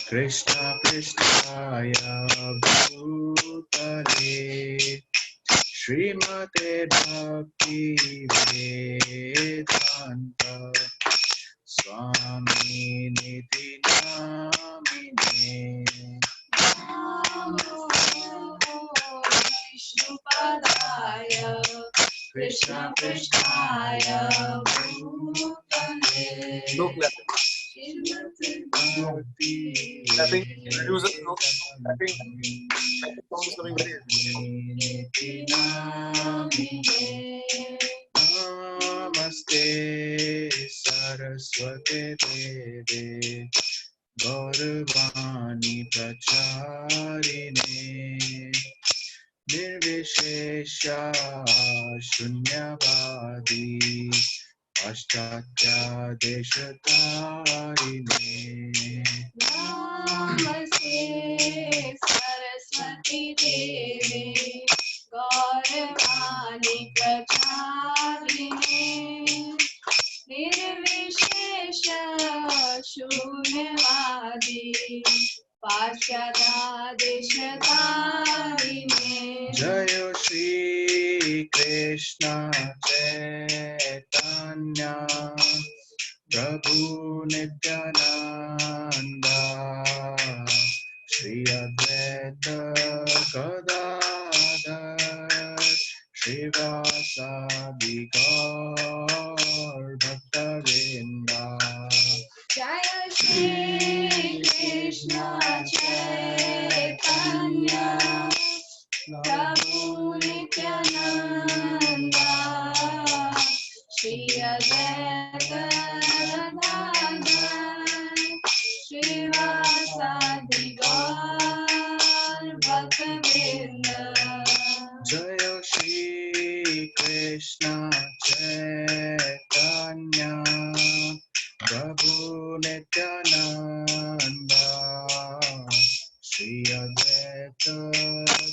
Krishna Krishnaya Bhutale Srimate Bhakti Vedanta Swami Niti Namine Vishnupadaya Krishna Krishnaya Bhutale. No clapping. Clapping reduces no clapping. Sound is coming very Namaste Saraswate Deve Gaurvani Pracharine Nirvishesha Shunyavadi Paschatya Deshatarine Namaste Saraswati Devi Gaurvani Pracharine Nirvishesha Shunyavadi Paschatya Deshatarine. Jayo Shri Krishna Chaitanya Prabhu Nityananda Shri Advaita Gadadhar Srivasadi Gaur Bhaktavrinda. Jaya Shri Krishna Chaitanya Prabhu Nityananda Shri Advaita Gadadhar Srivasadi Gaur Bhaktavrinda. Jaya Shri Krishna Chaitanya Prabhu Nityananda Shri Advaita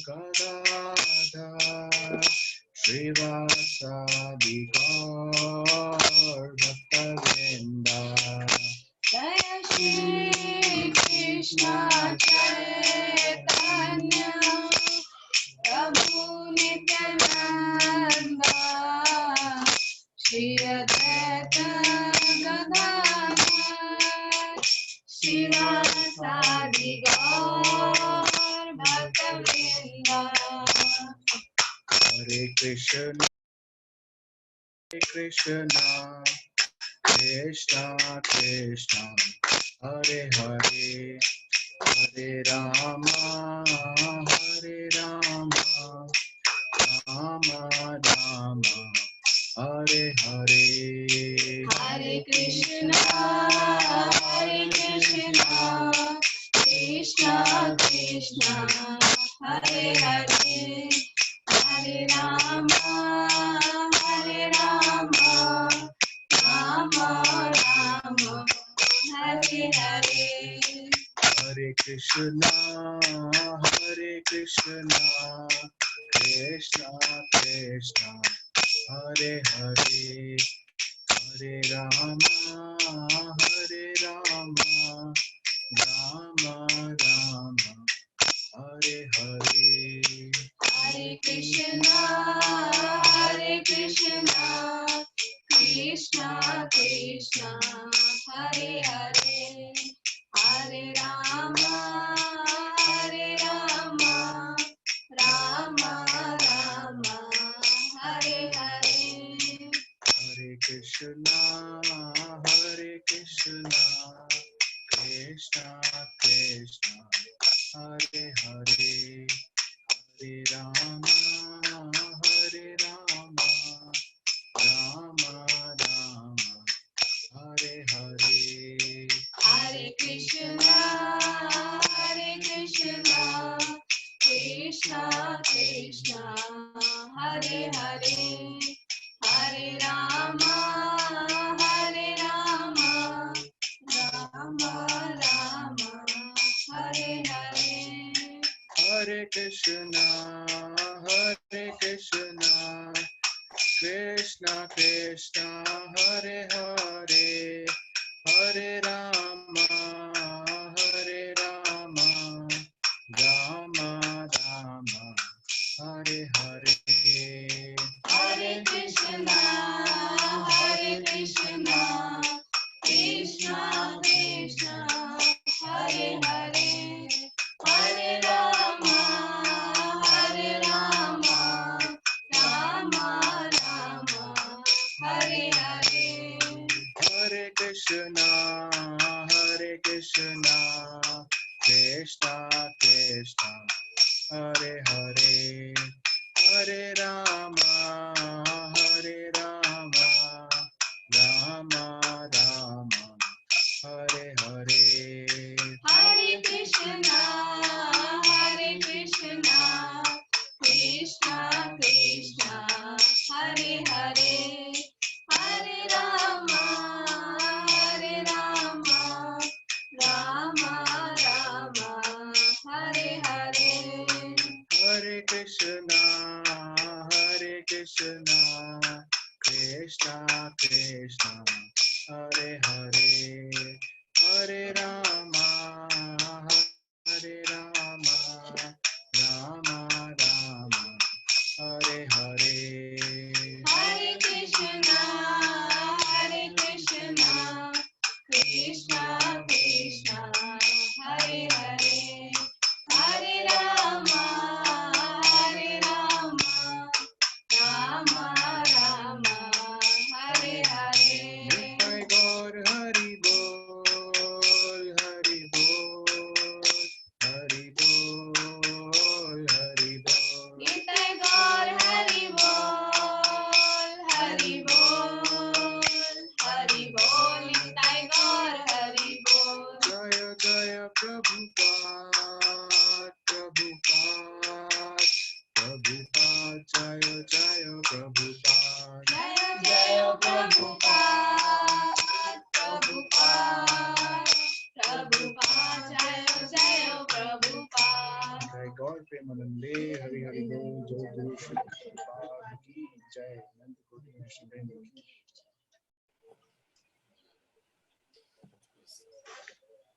Gadadhar Srivasadi Gaur Bhaktavrinda. Jaya Shri Krishna Chaitanya Prabhu Nityananda Shri Advaita Gadadhar Srivasadi Gaur Bhaktavrinda. Hare Krishna Krishna Krishna Krishna Hare Hare Hare Rama Hare Rama Rama Rama Hare Hare Hare Krishna Krishna Krishna Hare Hare Hare Rama Rama Rama Hare Hare. Hare Krishna Krishna Krishna Hare Hare Hare Rama Rama Rama Hare Hare. Hare Krishna Krishna Krishna Hare Hare Hare Rama Rama Rama Hare Hare. Hare Krishna Krishna Krishna Hare Hare Hare Rama Rama Rama Hare Hare. Hare Krishna Krishna Krishna Hare Hare Hare Rama Rama Rama Hare Hare. Hare Krishna Krishna Krishna Hare Hare Hare Rama Krishna, Krishna Krishna, Hare Hare, Hare Rama, Hare Rama, Rama Rama, Hare Hare. Hare Krishna, Krishna Krishna, Hare Hare, Hare Rama, Rama Rama, Hare Hare. Hare Krishna, Krishna Krishna, Hare Hare, Hare Rama, Rama Rama, Hare Hare. Hare Krishna, Krishna Krishna, Hare Hare, Hare Rama, Rama Rama, Hare Hare. Nitai Gaur Hari Bol, Hari Bol, Hari Bol, Hari Bol. Nitai Gaur Hari Bol, Hari Bol, Hari Bol. Nitai Gaur Hari Bol. Jaya Jaya Prabhupada, Prabhupada, Prabhupada, Jaya Jaya Prabhupada. Jaya Jaya Prabhupada, Prabhupada, Jaya Jaya Prabhupada. Jai Gaur Premanande, Hari Hari Bol, Jai Guru Shri Prabhupada ki Jai, Nand Koti Vishnu ki.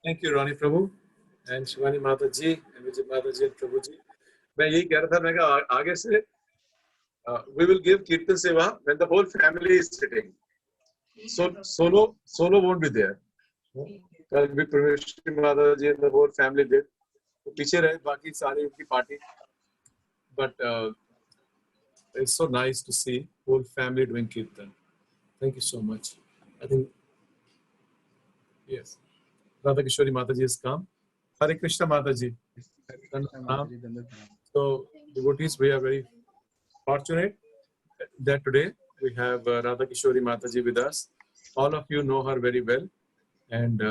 Thank you, Ronnie Prabhu and Shivani Mata ji and Vijay Mata ji and Prabhu ji. मैं यही कह रहा था, मैं कहा आगे से we will give Kirtan Seva when the whole family is sitting. So solo won't be there. कल भी परमेश्वरी माता जी and the whole family did. तो पीछे रहे बाकी सारी उनकी party. But it's so nice to see whole family doing Kirtan. Thank you so much. I think yes. Radha Kishori Mataji has come. Hare Krishna Mataji. So, devotees, we are very fortunate that today we have Radha Kishori Mataji with us. All of you know her very well, and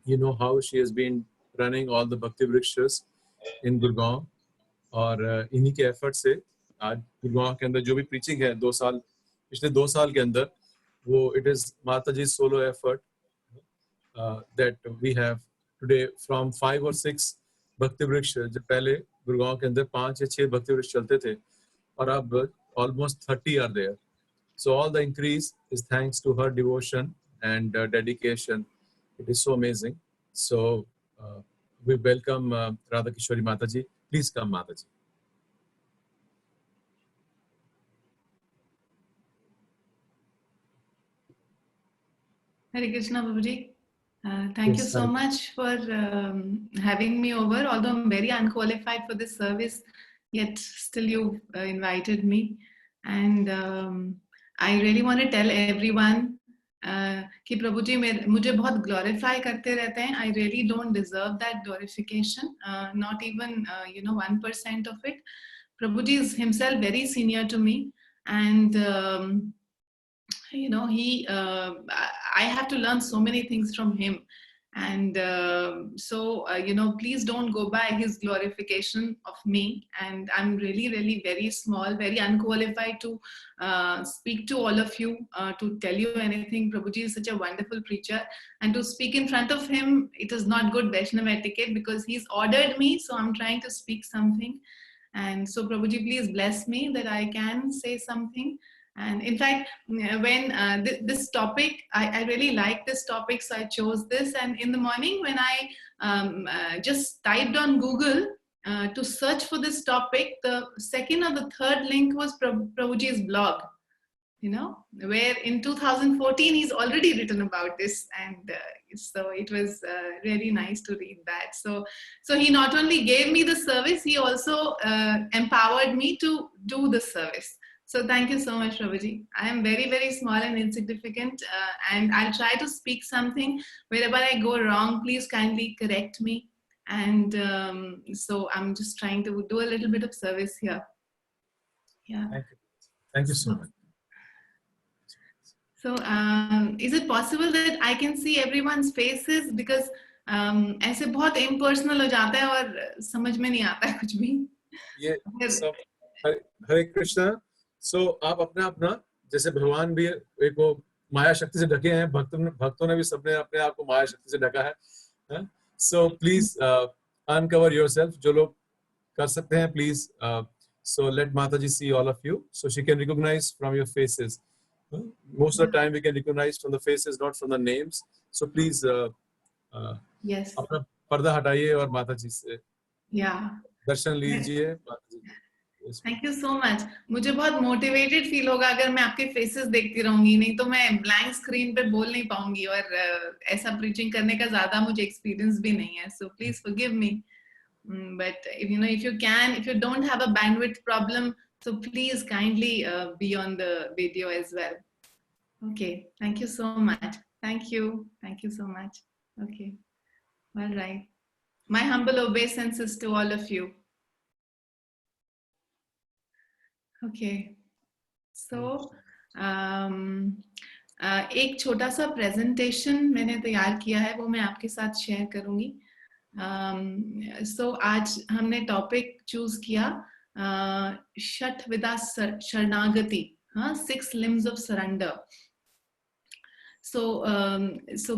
you know how she has been running all the Bhakti Vrikshas in Gurgaon. और इन्हीं के effort से आज गुरुग्राम के अंदर जो भी preaching है पिछले 2 साल के अंदर वो it is Mataji's solo effort that we have today from 5 or 6 भक्ति वृक्ष जो पहले गुरुग्राम के अंदर 5 या 6 भक्ति वृक्ष चलते थे और अब almost 30 are there. So all the increase is thanks to her devotion and dedication. It is so amazing. So we welcome Radha Kishori Mataji. Please come, Mataji. Hare Krishna, Babuji. Thank you so much for having me over. Although I'm very unqualified for this service, yet still you invited me. And I really want to tell everyone कि प्रभु जी मुझे बहुत glorify करते रहते हैं. I really don't deserve that glorification, not even 1% of it. Prabhu ji is himself very senior to me, and I have to learn so many things from him, and please don't go by his glorification of me. And I'm really very small, very unqualified to speak to all of you, to tell you anything. Prabhuji is such a wonderful preacher, and to speak in front of him, it is not good Vaishnava etiquette because he's ordered me, so I'm trying to speak something. And so Prabhuji, please bless me that I can say something. And in fact, when this topic, I really like this topic, so I chose this. And in the morning when I just typed on Google to search for this topic, the second or the third link was Prabhuji's blog, where in 2014 he's already written about this. And so it was really nice to read that. So he not only gave me the service, he also empowered me to do the service. So thank you so much, Prabhuji. I am very, very small and insignificant, and I'll try to speak something. Wherever I go wrong, please kindly correct me. And so I'm just trying to do a little bit of service here. Yeah. Thank you. Thank you so much. So is it possible that I can see everyone's faces, because ऐसे बहुत impersonal हो जाता है और समझ में नहीं आता है कुछ भी. ये सब हरे कृष्णा. So आप अपना जैसे भगवान भी एक वो माया शक्ति से ढके हैं, भक्तों ने भी सबने अपने आप को माया शक्ति से ढका है. So please uncover yourself. जो लोग कर सकते हैं, please. So let Mataji see all of you, so she can recognize from your faces. Most of the time we can recognize from the faces, not from the names. So please yes, अपना पर्दा हटाइए और माताजी से yeah, दर्शन लीजिए. Thank you so much. मुझे बहुत motivated feel होगा अगर मैं आपके फेसेस देखती रहूंगी, नहीं तो मैं ब्लैंक स्क्रीन पे बोल नहीं पाऊंगी, और ऐसा प्रीचिंग करने का ज्यादा मुझे एक्सपीरियंस भी नहीं है. So please forgive me, but if you don't have a bandwidth problem, so please kindly be on the video as well. Okay, thank you so much. Thank you so much. Okay, all right. My humble obeisances to all of you. Okay, so एक छोटा सा presentation मैंने तैयार किया है, वो मैं आपके साथ शेयर करूंगी. So आज हमने टॉपिक चूज किया षठ विधा शरणागति, 6 limbs of surrender. So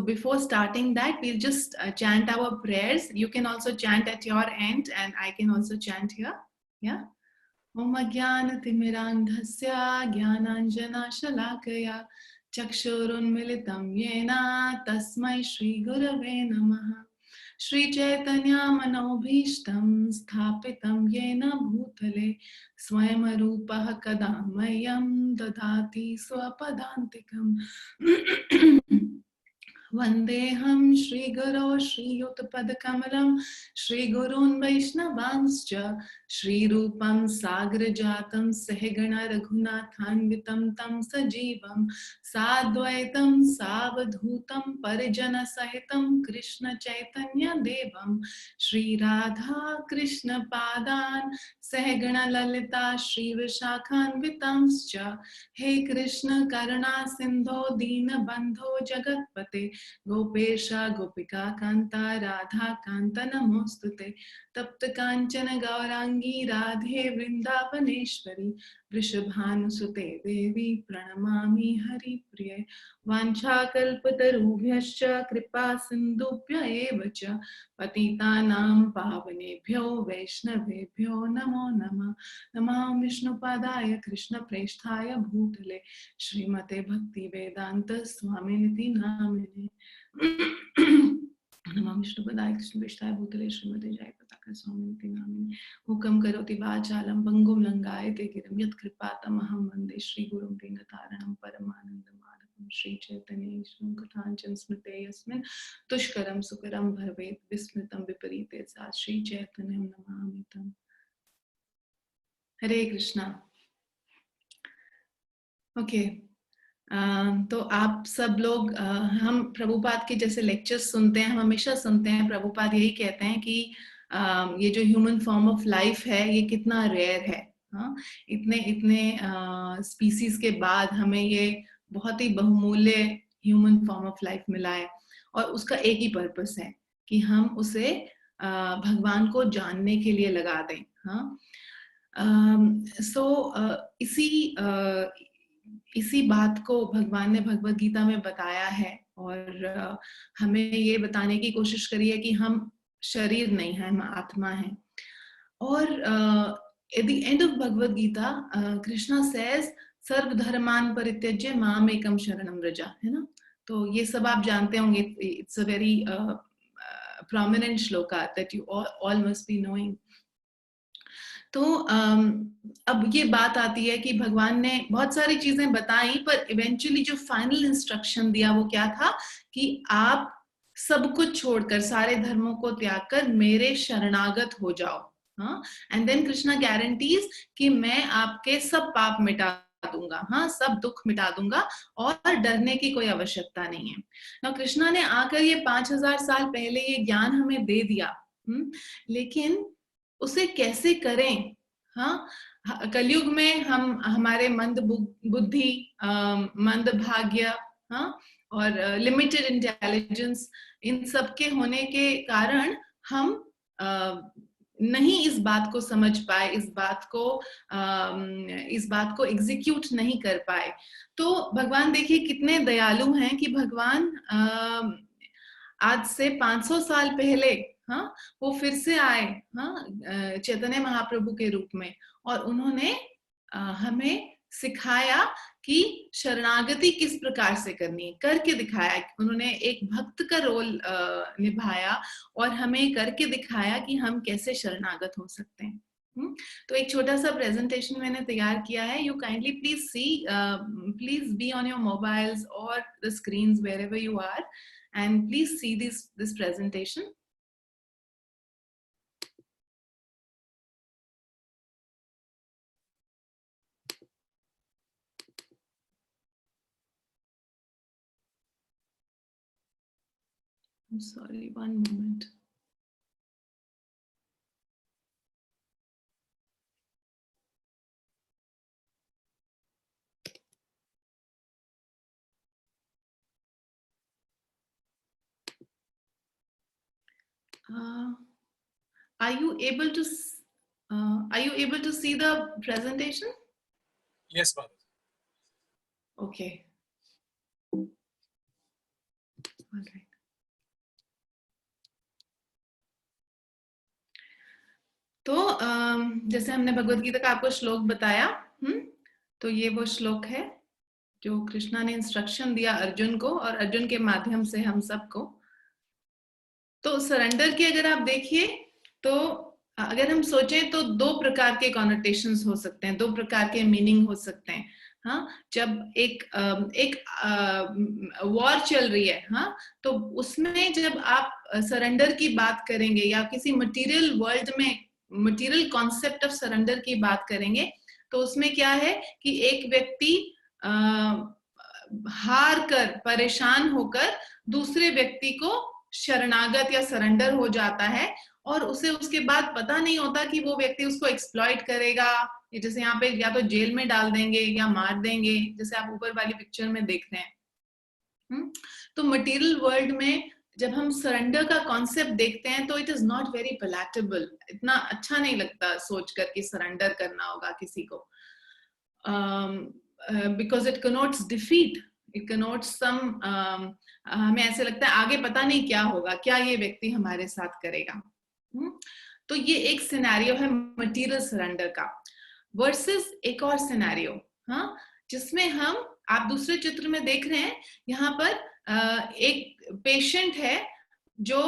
before starting that, we'll just chant our prayers. You can also chant at your end, and I can also chant here. Yeah. Om Ajnanatimirandhasya Jnananjana Shalakaya Chakshurunmilitam Yena Tasmai Shri Gurave Namaha. Shri Chaitanya Manobhishtam Sthapitam Yena Bhutale Swayam Rupaha Kadamayam Dadati Swapadantikam. Vandeham Shri Guru Shri Yutapad Shri Gurun Vaishnavanscha Shri Rupam Sagrajatam Sahagana Raghunathanvitam Tam Sajivam Sadvaitam Savadhutam Parijana Sahitam Krishna Chaitanya Devam Shri Radha Krishna Padan Sahagana Lalita Shri Vishakhanvitamscha. Hey Krishna Karuna Sindho Dina Bandho Jagatpate Gopesha Gopika Kanta Radha Kanta Namostute Tapta Kanchana Gaurangi Radhe Vrindavaneshwari Vrishabhanusute Devi Pranamami Hari Priye Vancha Kalpatarubhyascha Kripa Sindhubhya Evacha Patitanam Pavanebhyo Vaishnavebhyo Namo Nama Namah Vishnupadaya Krishna Preshthaya Bhutale Srimate Bhakti Vedanta Swaminiti Namine Namah Vishnupadaya Krishna Preshthaya Bhutale Srimate Jayapataka Swaminiti Namine Hukam Karoti Vachalam Pangum Langayate Giram Yat Kripatam Aham Vande Shri Gurum Dinataranam Paramanandam Shri Chaitanya Ishram Kathanchan Smrite Yasmin Tushkaram Sukaram Bharvet Vismritam Viparite Sat Shri Chaitanya Namamitam. Hare Krishna. Okay. तो आप सब लोग हम प्रभुपाद के जैसे lectures सुनते हैं, हम हमेशा सुनते हैं प्रभुपाद यही कहते हैं कि ये जो ह्यूमन फॉर्म ऑफ लाइफ है ये कितना रेयर है. इतने स्पीसीज के बाद हमें ये बहुत ही बहुमूल्य ह्यूमन फॉर्म ऑफ लाइफ मिला है, और उसका एक ही पर्पस है कि हम उसे भगवान को जानने के लिए लगा दें. इसी बात को भगवान ने भगवद गीता में बताया है, और हमें ये बताने की कोशिश करी है कि हम शरीर नहीं है, हम आत्मा हैं. और at the end of Bhagavad Gita, Krishna says सर्व धर्मान परित्यज्य माम एकम शरणम व्रजा, है ना. तो ये सब आप जानते होंगे. It's a very prominent shloka that you all must be knowing. तो अब ये बात आती है कि भगवान ने बहुत सारी चीजें बताई, पर इवेंचुअली जो फाइनल इंस्ट्रक्शन दिया वो क्या था कि आप सब कुछ छोड़कर, सारे धर्मों को त्याग कर मेरे शरणागत हो जाओ. एंड देन कृष्णा गारंटीज कि मैं आपके सब पाप मिटा दूंगा, हाँ सब दुख मिटा दूंगा और डरने की कोई आवश्यकता नहीं है। ना कृष्णा ने आकर ये 5000 साल पहले ये ज्ञान हमें दे दिया, लेकिन उसे कैसे करें? हाँ, कलयुग में हम हमारे मंद बुद्धि, मंद भाग्य, हाँ, और लिमिटेड इंटेलिजेंस, इन सब के होने के कारण हम नहीं इस बात को समझ पाए, इस बात को एग्जीक्यूट नहीं कर पाए। तो भगवान देखिए कितने दयालु हैं कि भगवान आज से 500 साल पहले, हाँ, वो फिर से आए, हाँ, चैतन्य महाप्रभु के रूप में, और उन्होंने हमें सिखाया कि शरणागति किस प्रकार से करनी है, करके दिखाया। उन्होंने एक भक्त का रोल निभाया और हमें करके दिखाया कि हम कैसे शरणागत हो सकते हैं। तो एक छोटा सा प्रेजेंटेशन मैंने तैयार किया है। You kindly please see, please be on your mobiles और the screens wherever you are, and please see this presentation. I'm sorry, one moment. Are you able to see the presentation? Yes, Mother. Okay. All right. तो जैसे हमने भगवद गीता का आपको श्लोक बताया, तो ये वो श्लोक है जो कृष्णा ने इंस्ट्रक्शन दिया अर्जुन को, और अर्जुन के माध्यम से हम सबको। तो सरेंडर की अगर आप देखिए, तो अगर हम सोचें तो दो प्रकार के कॉनोटेशंस हो सकते हैं, दो प्रकार के मीनिंग हो सकते हैं। हाँ, जब एक वॉर चल रही है, हाँ, तो उसमें जब आप सरेंडर की बात करेंगे या किसी मटेरियल वर्ल्ड में मटेरियल कॉन्सेप्ट ऑफ सरेंडर की बात करेंगे, तो उसमें क्या है कि एक व्यक्ति हार कर, परेशान होकर दूसरे व्यक्ति को शरणागत या सरेंडर हो जाता है, और उसे उसके बाद पता नहीं होता कि वो व्यक्ति उसको एक्सप्लॉइट करेगा, जैसे यहाँ पे या तो जेल में डाल देंगे या मार देंगे, जैसे आप ऊपर वाली पिक्चर में देख रहे हैं। तो मटेरियल वर्ल्ड में जब हम सरेंडर का कॉन्सेप्ट देखते हैं तो it is not very palatable, इतना अच्छा नहीं लगता सोचकर कि सरेंडर करना होगा किसी को, बिकॉज इट कनोट्स डिफीट, इट कनोट्स सम, हमें ऐसे लगता है आगे पता नहीं क्या होगा, क्या ये व्यक्ति हमारे साथ करेगा। तो ये एक सिनेरियो है मटेरियल सरेंडर का। वर्सेस एक और सिनेरियो, हाँ, जिसमें हम, आप दूसरे चित्र में देख रहे हैं, यहाँ पर एक पेशेंट है जो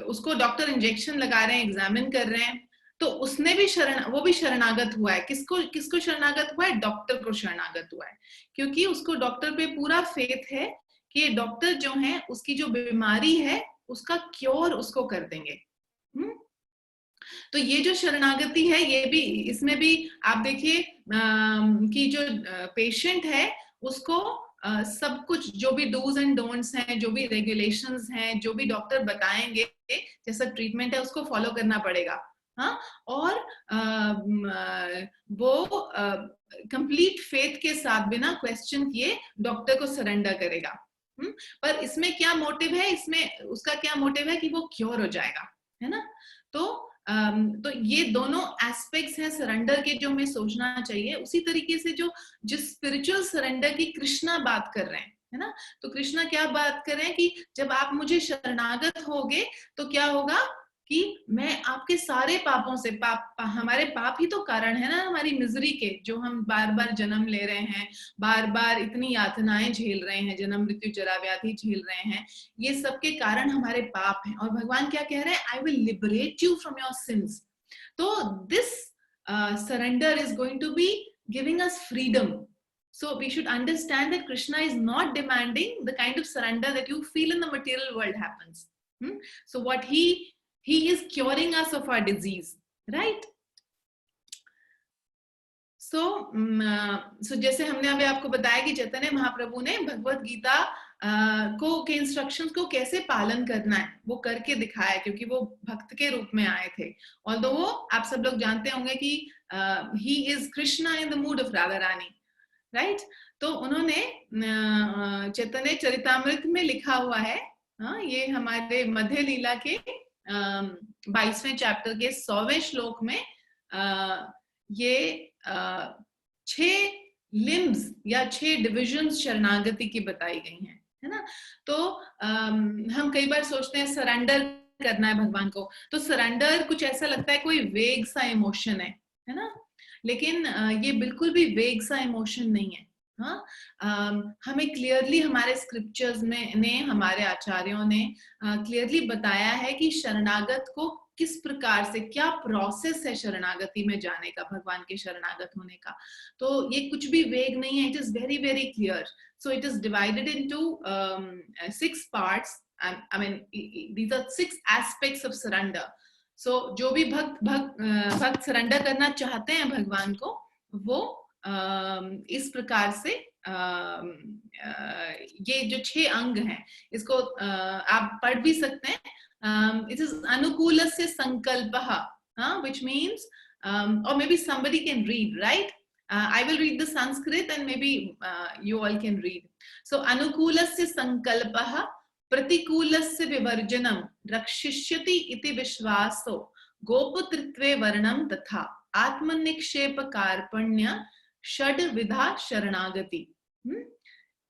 उसको डॉक्टर इंजेक्शन लगा रहे हैं, एग्जामिन कर रहे हैं, तो उसने भी वो भी शरणागत हुआ है। किसको शरणागत हुआ है? डॉक्टर को शरणागत हुआ है, क्योंकि उसको डॉक्टर पे पूरा फेथ है कि डॉक्टर जो है उसकी जो बीमारी है उसका क्योर उसको कर देंगे। तो ये जो शरणागति है, ये भी, इसमें भी आप देखिए कि जो पेशेंट है उसको सब कुछ, जो भी डूज एंड डोंट्स हैं, जो भी रेगुलेशंस हैं, जो भी डॉक्टर बताएंगे जैसा ट्रीटमेंट है उसको फॉलो करना पड़ेगा, हाँ, और वो कंप्लीट फेथ के साथ बिना क्वेश्चन किए डॉक्टर को सरेंडर करेगा। पर इसमें क्या मोटिव है? इसमें उसका क्या मोटिव है कि वो क्योर हो जाएगा, है ना। तो ये दोनों एस्पेक्ट्स हैं सरेंडर के जो हमें सोचना चाहिए। उसी तरीके से जिस स्पिरिचुअल सरेंडर की कृष्णा बात कर रहे हैं, है ना, तो कृष्णा क्या बात कर रहे हैं कि जब आप मुझे शरणागत होगे तो क्या होगा कि मैं आपके सारे पापों से, हमारे पाप ही तो कारण है ना हमारी मिजरी के, जो हम बार बार जन्म ले रहे हैं, बार बार इतनी यातनाएं झेल रहे हैं, जन्म मृत्यु जरा व्याधि झेल रहे हैं, ये सब के कारण हमारे पाप हैं। और भगवान क्या कह रहे हैं? I will liberate you from your sins. तो this surrender is going to be giving us freedom. So we should understand that Krishna is not demanding the kind of surrender that you feel in the material world happens. So what he is curing us of our disease, right? सो जैसे हमने अभी आपको बताया कि चैतन्य महाप्रभु ने भगवत गीता के instructions को कैसे पालन करना है वो करके दिखाया, क्योंकि वो भक्त के रूप में आए थे। ऑल्दो वो आप सब लोग जानते होंगे कि he is Krishna in the mood off Radha Rani, right? तो उन्होंने चैतन्य चरितामृत में लिखा हुआ है, ये हमारे मध्य लीला के 22वें चैप्टर के 100वें श्लोक में ये 6 लिम्स या 6 डिविजन्स शरणागति की बताई गई हैं, है ना? तो हम कई बार सोचते हैं सरेंडर करना है भगवान को, तो सरेंडर कुछ ऐसा लगता है कोई वेग सा इमोशन है ना? लेकिन ये बिल्कुल भी वेग सा इमोशन नहीं है। हमें क्लियरली हमारे स्क्रिप्चर्स ने हमारे आचार्यों ने क्लियरली बताया है कि शरणागत को किस प्रकार से, क्या प्रोसेस है शरणागति में जाने का, भगवान के शरणागत होने का। तो ये कुछ भी वेग नहीं है, it is very very clear. So it is divided into 6 parts. I mean, these are 6 aspects of surrender. So जो भी भक्त सरेंडर करना चाहते हैं भगवान को, वो इस प्रकार से ये जो 6 अंग हैं, इसको आप पढ़ भी सकते हैं। It is anukulasya sankalpah, which means, or maybe somebody can read, right? I will read the Sanskrit and maybe you all can read. So anukulasya sankalpah प्रतिकूलस्य विवर्जनम रक्षिष्यति इति विश्वासो गोपतृत्वे वर्णम तथा आत्मनिक्षेप कार्पण्य षड विधा शरणागति।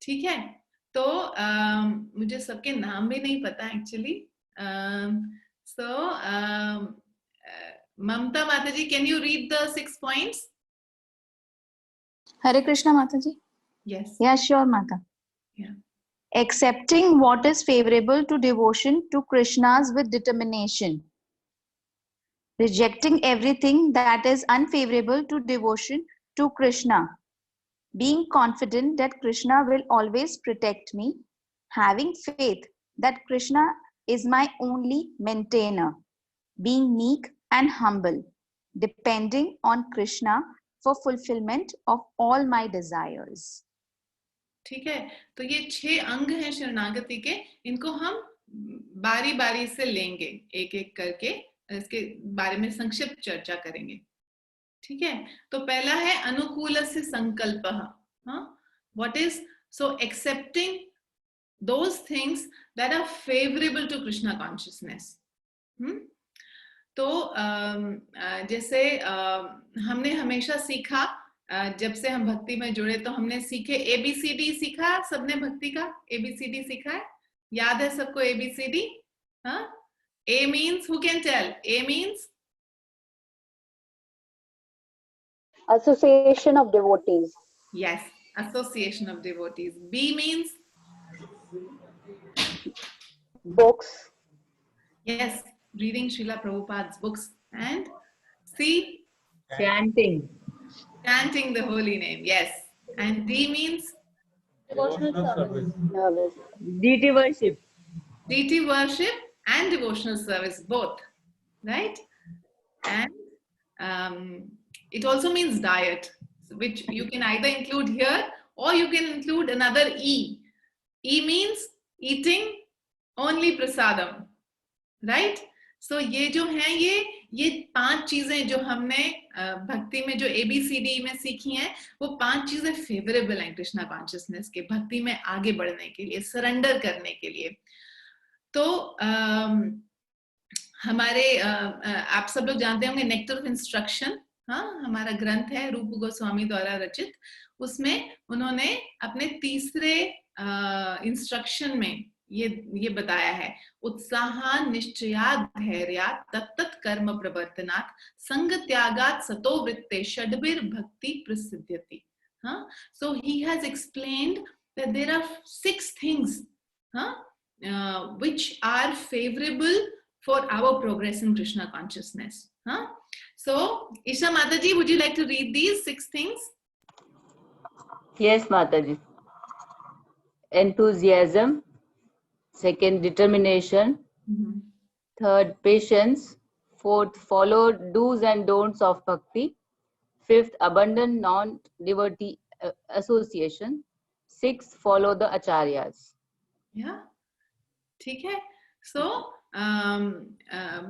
ठीक है? तो मुझे सबके नाम भी नहीं पता actually. So Mamta Mata ji, can you read the 6 points? Hare Krishna Mata ji. Yes. Yeah, sure Mata. Yeah. Accepting what is favorable to devotion to Krishna's with determination. Rejecting everything that is unfavorable to devotion to Krishna. Being confident that Krishna will always protect me. Having faith that Krishna is my only maintainer. Being meek and humble. Depending on Krishna for fulfillment of all my desires. ठीक है? तो ये 6 अंग हैं शरणागति के, इनको हम बारी बारी से लेंगे, एक एक करके इसके बारे में संक्षिप्त चर्चा करेंगे। ठीक है? तो पहला है अनुकूलस्य संकल्पः। What is, so accepting those things that are favourable to Krishna consciousness. तो जैसे हमने हमेशा सीखा, जब से हम भक्ति में जुड़े तो हमने सीखे ABCD सीखा, सबने भक्ति का ABCD सीखा है, याद है सबको ABCD? A means, who can tell? A means association of devotees. Yes, association of devotees. B means Books. yes, reading Srila Prabhupada's books. And C, Chanting. chanting the holy name. Yes. And D means Service. Deity worship. deity worship and devotional service, both, right? And it also means diet, which you can either include here or you can include another E. E means eating only prasadam, right? So ये जो हैं, ये 5 चीजें जो हमने भक्ति में जो ABCD में सीखी हैं, वो 5 चीजें फेवरेबल हैं कृष्णा कॉन्शियसनेस के, भक्ति में आगे बढ़ने के लिए, सरेंडर करने के लिए। तो हमारे आप सब लोग जानते होंगे नेक्टर ऑफ इंस्ट्रक्शन, हमारा ग्रंथ है रूप गोस्वामी द्वारा रचित, उसमें उन्होंने अपने तीसरे इंस्ट्रक्शन में ये बताया है, उत्साहान निश्चयात् धैर्यात् तत्तत् कर्म प्रवर्तनात् संग त्यागात् सतो वृत्ते षड्भिर भक्ति प्रसिद्ध्यति। So he has explained that there are 6 things which are favorable for our progress in Krishna consciousness. So Isha Mataji, would you like to read these 6 things? Yes, Mataji. Enthusiasm. Second, determination. Third, patience. Fourth, follow do's and don'ts of bhakti. 5th, abandon non-devotee association. 6th, follow the acharyas. या ठीक है. सो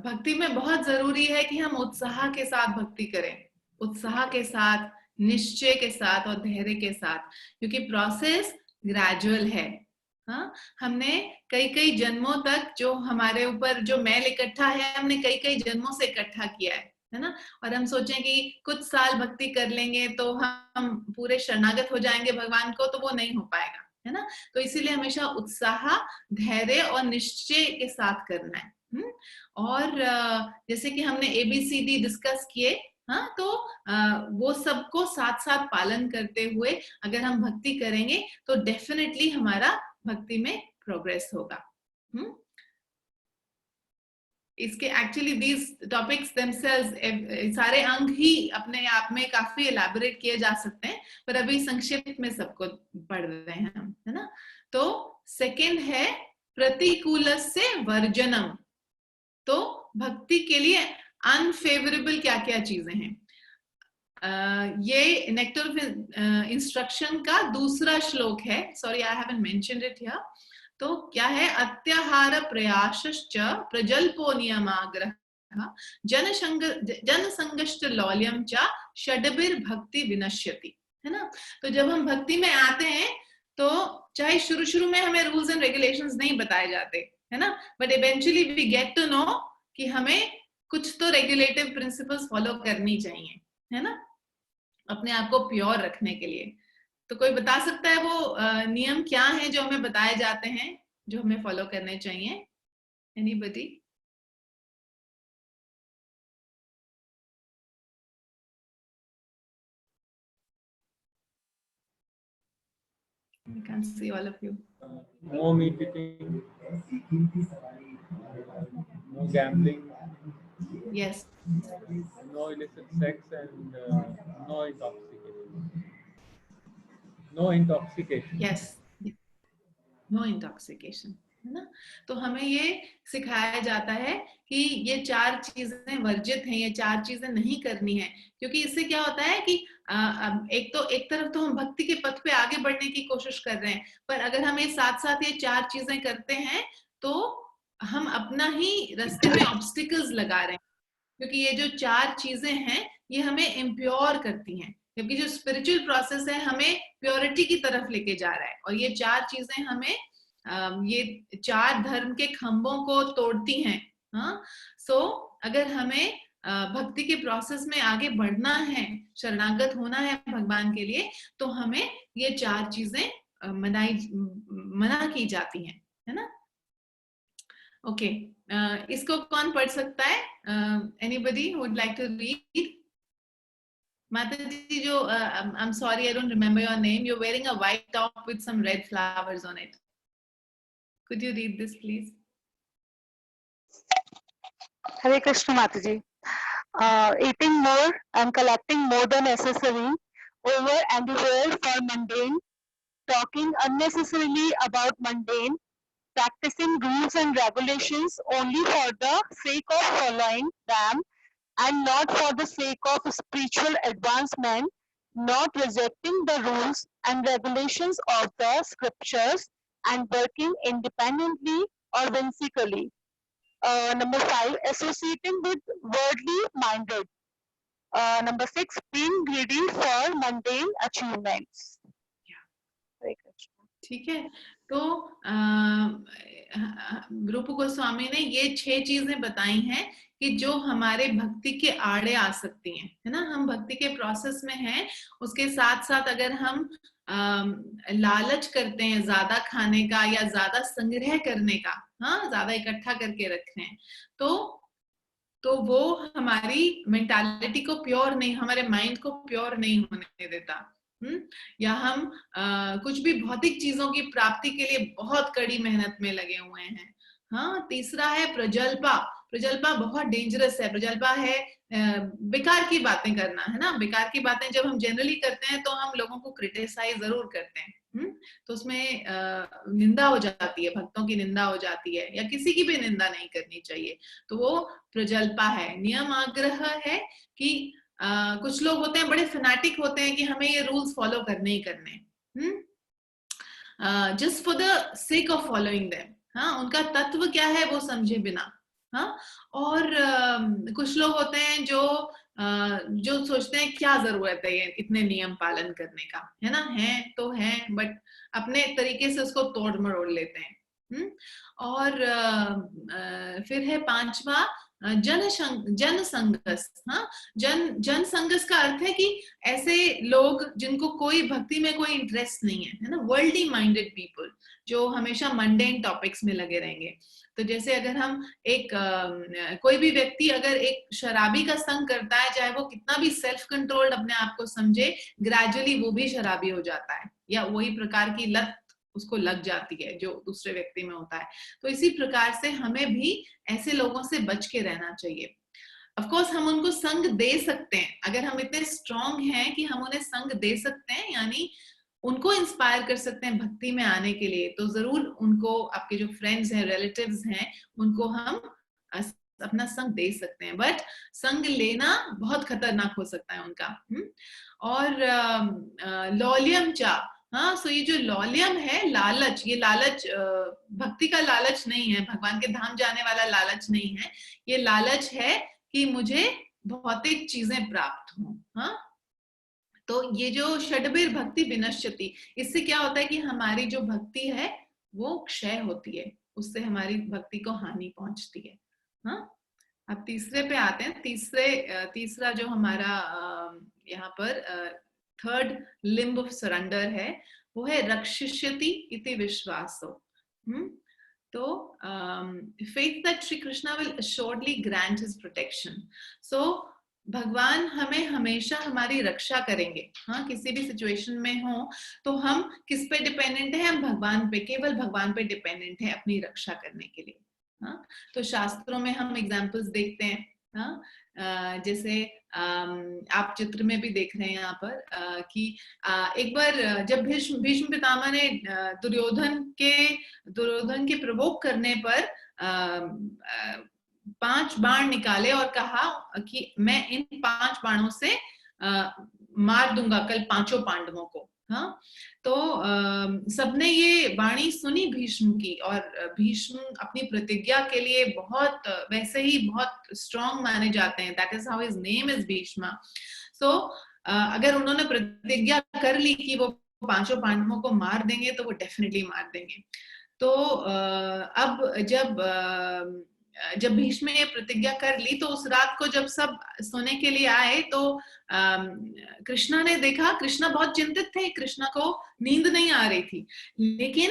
भक्ति में बहुत जरूरी है कि हम उत्साह के साथ भक्ति करें, उत्साह के साथ, निश्चय के साथ और धैर्य के साथ, क्योंकि प्रोसेस ग्रेजुअल है. हाँ, हमने कई कई जन्मों तक जो हमारे ऊपर जो मैल इकट्ठा है, हमने कई कई जन्मों से इकट्ठा किया है ना. और हम सोचें कि कुछ साल भक्ति कर लेंगे तो हम पूरे शरणागत हो जाएंगे भगवान को, तो वो नहीं हो पाएगा, है ना. तो इसीलिए हमेशा उत्साह, धैर्य और निश्चय के साथ करना है. और जैसे कि हमने ABCD डिस्कस किए, हाँ, तो वो सबको साथ साथ पालन करते हुए अगर हम भक्ति करेंगे तो डेफिनेटली हमारा भक्ति में प्रोग्रेस होगा. इसके एक्चुअली दीज टॉपिक्स देमसेल्व्स, सारे अंग ही अपने आप में काफी एलैबोरेट किए जा सकते हैं, पर अभी संक्षिप्त में सबको पढ़ रहे हैं हम, है ना. तो सेकंड है प्रतिकूलस्य वर्जनम. तो भक्ति के लिए अनफेवरेबल क्या क्या चीजें हैं. ये नेक्टर ऑफ इंस्ट्रक्शन का दूसरा श्लोक है. Sorry, I haven't mentioned it here. तो क्या है? अत्याहार प्रयासश्च प्रजल्पो नियमाग्रह जनसंगश्च लौल्यम च षड्भिर भक्ति विनश्यति, है ना. तो जब हम भक्ति में आते हैं तो चाहे शुरू शुरू में हमें रूल्स एंड रेगुलेशंस नहीं बताए जाते, है ना, but eventually we get to know कि हमें कुछ तो रेगुलेटिव प्रिंसिपल्स फॉलो करनी चाहिए, है ना, अपने आप को प्योर रखने के लिए. तो कोई बता सकता है वो नियम क्या है जो हमें बताए जाते हैं, जो हमें फॉलो करने चाहिए? Anybody? I can't see all of you. No meat eating, no gambling, Yes. no illicit sex, and no intoxication. No intoxication. Yes. No intoxication, है ना. तो हमें ये सिखाया जाता है कि ये 4 चीजें वर्जित हैं, ये 4 चीजें नहीं करनी है, क्योंकि इससे क्या होता है कि एक तरफ तो हम भक्ति के पथ पे आगे बढ़ने की कोशिश कर रहे हैं, पर अगर हम ये साथ साथ ये 4 चीजें करते हैं तो हम अपना ही रास्ते में ऑब्स्टिकल्स लगा रहे हैं, क्योंकि ये जो 4 चीजें हैं ये हमें इम्प्योर करती हैं, जबकि जो स्पिरिचुअल प्रोसेस है हमें प्योरिटी की तरफ लेके जा रहा है. और ये 4 चीजें हमें ये 4 धर्म के खंभों को तोड़ती हैं. हाँ, सो अगर हमें भक्ति के प्रोसेस में आगे बढ़ना है, शरणागत होना है भगवान के लिए, तो हमें ये 4 चीजें मना की जाती हैं, है ना. ओके, इसको कौन पढ़ सकता है? Anybody would like to read? Mataji, I'm sorry, I don't remember your name. You're wearing a white top with some red flowers on it. Could you read this, please? Hare Krishna, Mataji. Eating more and collecting more than necessary, over and over for mundane, talking unnecessarily about mundane, practicing rules and regulations only for the sake of following them, and not for the sake of spiritual advancement, not rejecting the rules and regulations of the scriptures and working independently or whimsically. Number 5, associating with worldly minded. Number 6, being greedy for mundane achievements. Yeah. ठीक है. तो रूप गोस्वामी ने ये 6 चीजें बताई हैं कि जो हमारे भक्ति के आड़े आ सकती हैं, है ना. हम भक्ति के प्रोसेस में हैं, उसके साथ साथ अगर हम लालच करते हैं ज्यादा खाने का या ज्यादा संग्रह करने का, हाँ, ज्यादा इकट्ठा करके रख रहे हैं, तो वो हमारी मेंटालिटी को प्योर नहीं, हमारे माइंड को प्योर नहीं होने देता. या हम कुछ भी भौतिक चीजों की प्राप्ति के लिए बहुत कड़ी मेहनत में लगे हुए हैं. हाँ, तीसरा है प्रजल्पा. प्रजल्पा बहुत डेंजरस है. प्रजल्पा है बेकार की बातें करना, है ना. बेकार की बातें जब हम जनरली करते हैं तो हम लोगों को क्रिटिसाइज जरूर करते हैं, तो उसमें निंदा हो जाती है, भक्तों की निंदा हो जाती है, या किसी की भी निंदा नहीं करनी चाहिए. तो वो प्रजल्पा है. नियम आग्रह है कि कुछ लोग होते हैं बड़े फैनाटिक होते हैं कि हमें ये रूल्स फॉलो करने ही करने, just for the sake of following them. हाँ, उनका तत्व क्या है वो समझे बिना। हाँ, और कुछ लोग होते हैं जो सोचते हैं क्या जरूरत है ये इतने नियम पालन करने का, है ना, है तो है बट अपने तरीके से उसको तोड़ मरोड़ लेते हैं। और फिर है पांचवा जनसंगस। हाँ, जनसंगस का अर्थ है कि ऐसे लोग जिनको कोई भक्ति में कोई इंटरेस्ट नहीं है ना, वर्ल्डली माइंडेड पीपल जो हमेशा मंडेन टॉपिक्स में लगे रहेंगे। तो जैसे अगर हम कोई भी व्यक्ति अगर एक शराबी का संग करता है, चाहे वो कितना भी सेल्फ कंट्रोल्ड अपने आप को समझे, ग्रेजुअली वो भी शराबी हो जाता है या वही प्रकार की लत उसको लग जाती है जो दूसरे व्यक्ति में होता है। तो इसी प्रकार से हमें भी ऐसे लोगों से बच के रहना चाहिए। ऑफ कोर्स हम उनको संग दे सकते हैं, अगर हम इतने स्ट्रांग हैं कि हम उन्हें संग दे सकते हैं, यानी उनको इंस्पायर कर सकते हैं भक्ति में आने के लिए, तो जरूर उनको, आपके जो फ्रेंड्स हैं, रिलेटिव्स हैं, उनको हम अपना संग दे सकते हैं। बट संग लेना बहुत खतरनाक हो सकता है उनका। और लौल्यम चा, हाँ, सो ये जो लौल्यम है, लालच, ये लालच भक्ति का लालच नहीं है, भगवान के धाम जाने वाला लालच नहीं है। ये लालच है कि मुझे भौतिक चीजें प्राप्त हों। हाँ, तो ये जो षड्बीर भक्ति विनश्यति, इससे क्या होता है कि हमारी जो भक्ति है वो क्षय होती है, उससे हमारी भक्ति को हानि पहुंचती है। हाँ, अब तीसरे पे आते हैं। तीसरा जो हमारा यहाँ पर थर्ड लिम्ब ऑफ सरेंडर है वो है रक्षिष्यति इति विश्वासो। तो faith that Shri Krishna will assuredly grant his protection. So भगवान हमें हमेशा हमारी रक्षा करेंगे। हाँ, किसी भी सिचुएशन में हो तो हम किस पे डिपेंडेंट है? हम भगवान पे, केवल भगवान पे डिपेंडेंट है अपनी रक्षा करने के लिए। हाँ, तो शास्त्रों में हम एग्जाम्पल्स देखते हैं। हाँ, जैसे आप चित्र में भी देख रहे हैं यहाँ पर कि एक बार जब भीष्म पितामह ने दुर्योधन के प्रवोक करने पर 5 बाण निकाले और कहा कि मैं इन 5 बाणों से मार दूंगा कल 5 पांडवों को। हाँ, तो सबने ये वाणी सुनी भीष्म की, और भीष्म अपनी प्रतिज्ञा के लिए बहुत वैसे ही बहुत स्ट्रांग माने जाते हैं। That is how his name is Bhishma. So अगर उन्होंने प्रतिज्ञा कर ली कि वो 5 पांडवों को मार देंगे तो वो डेफिनेटली मार देंगे। तो अब जब भीष्म ने प्रतिज्ञा कर ली तो उस रात को जब सब सोने के लिए आए तो कृष्णा ने देखा, कृष्णा बहुत चिंतित थे, कृष्णा को नींद नहीं आ रही थी। लेकिन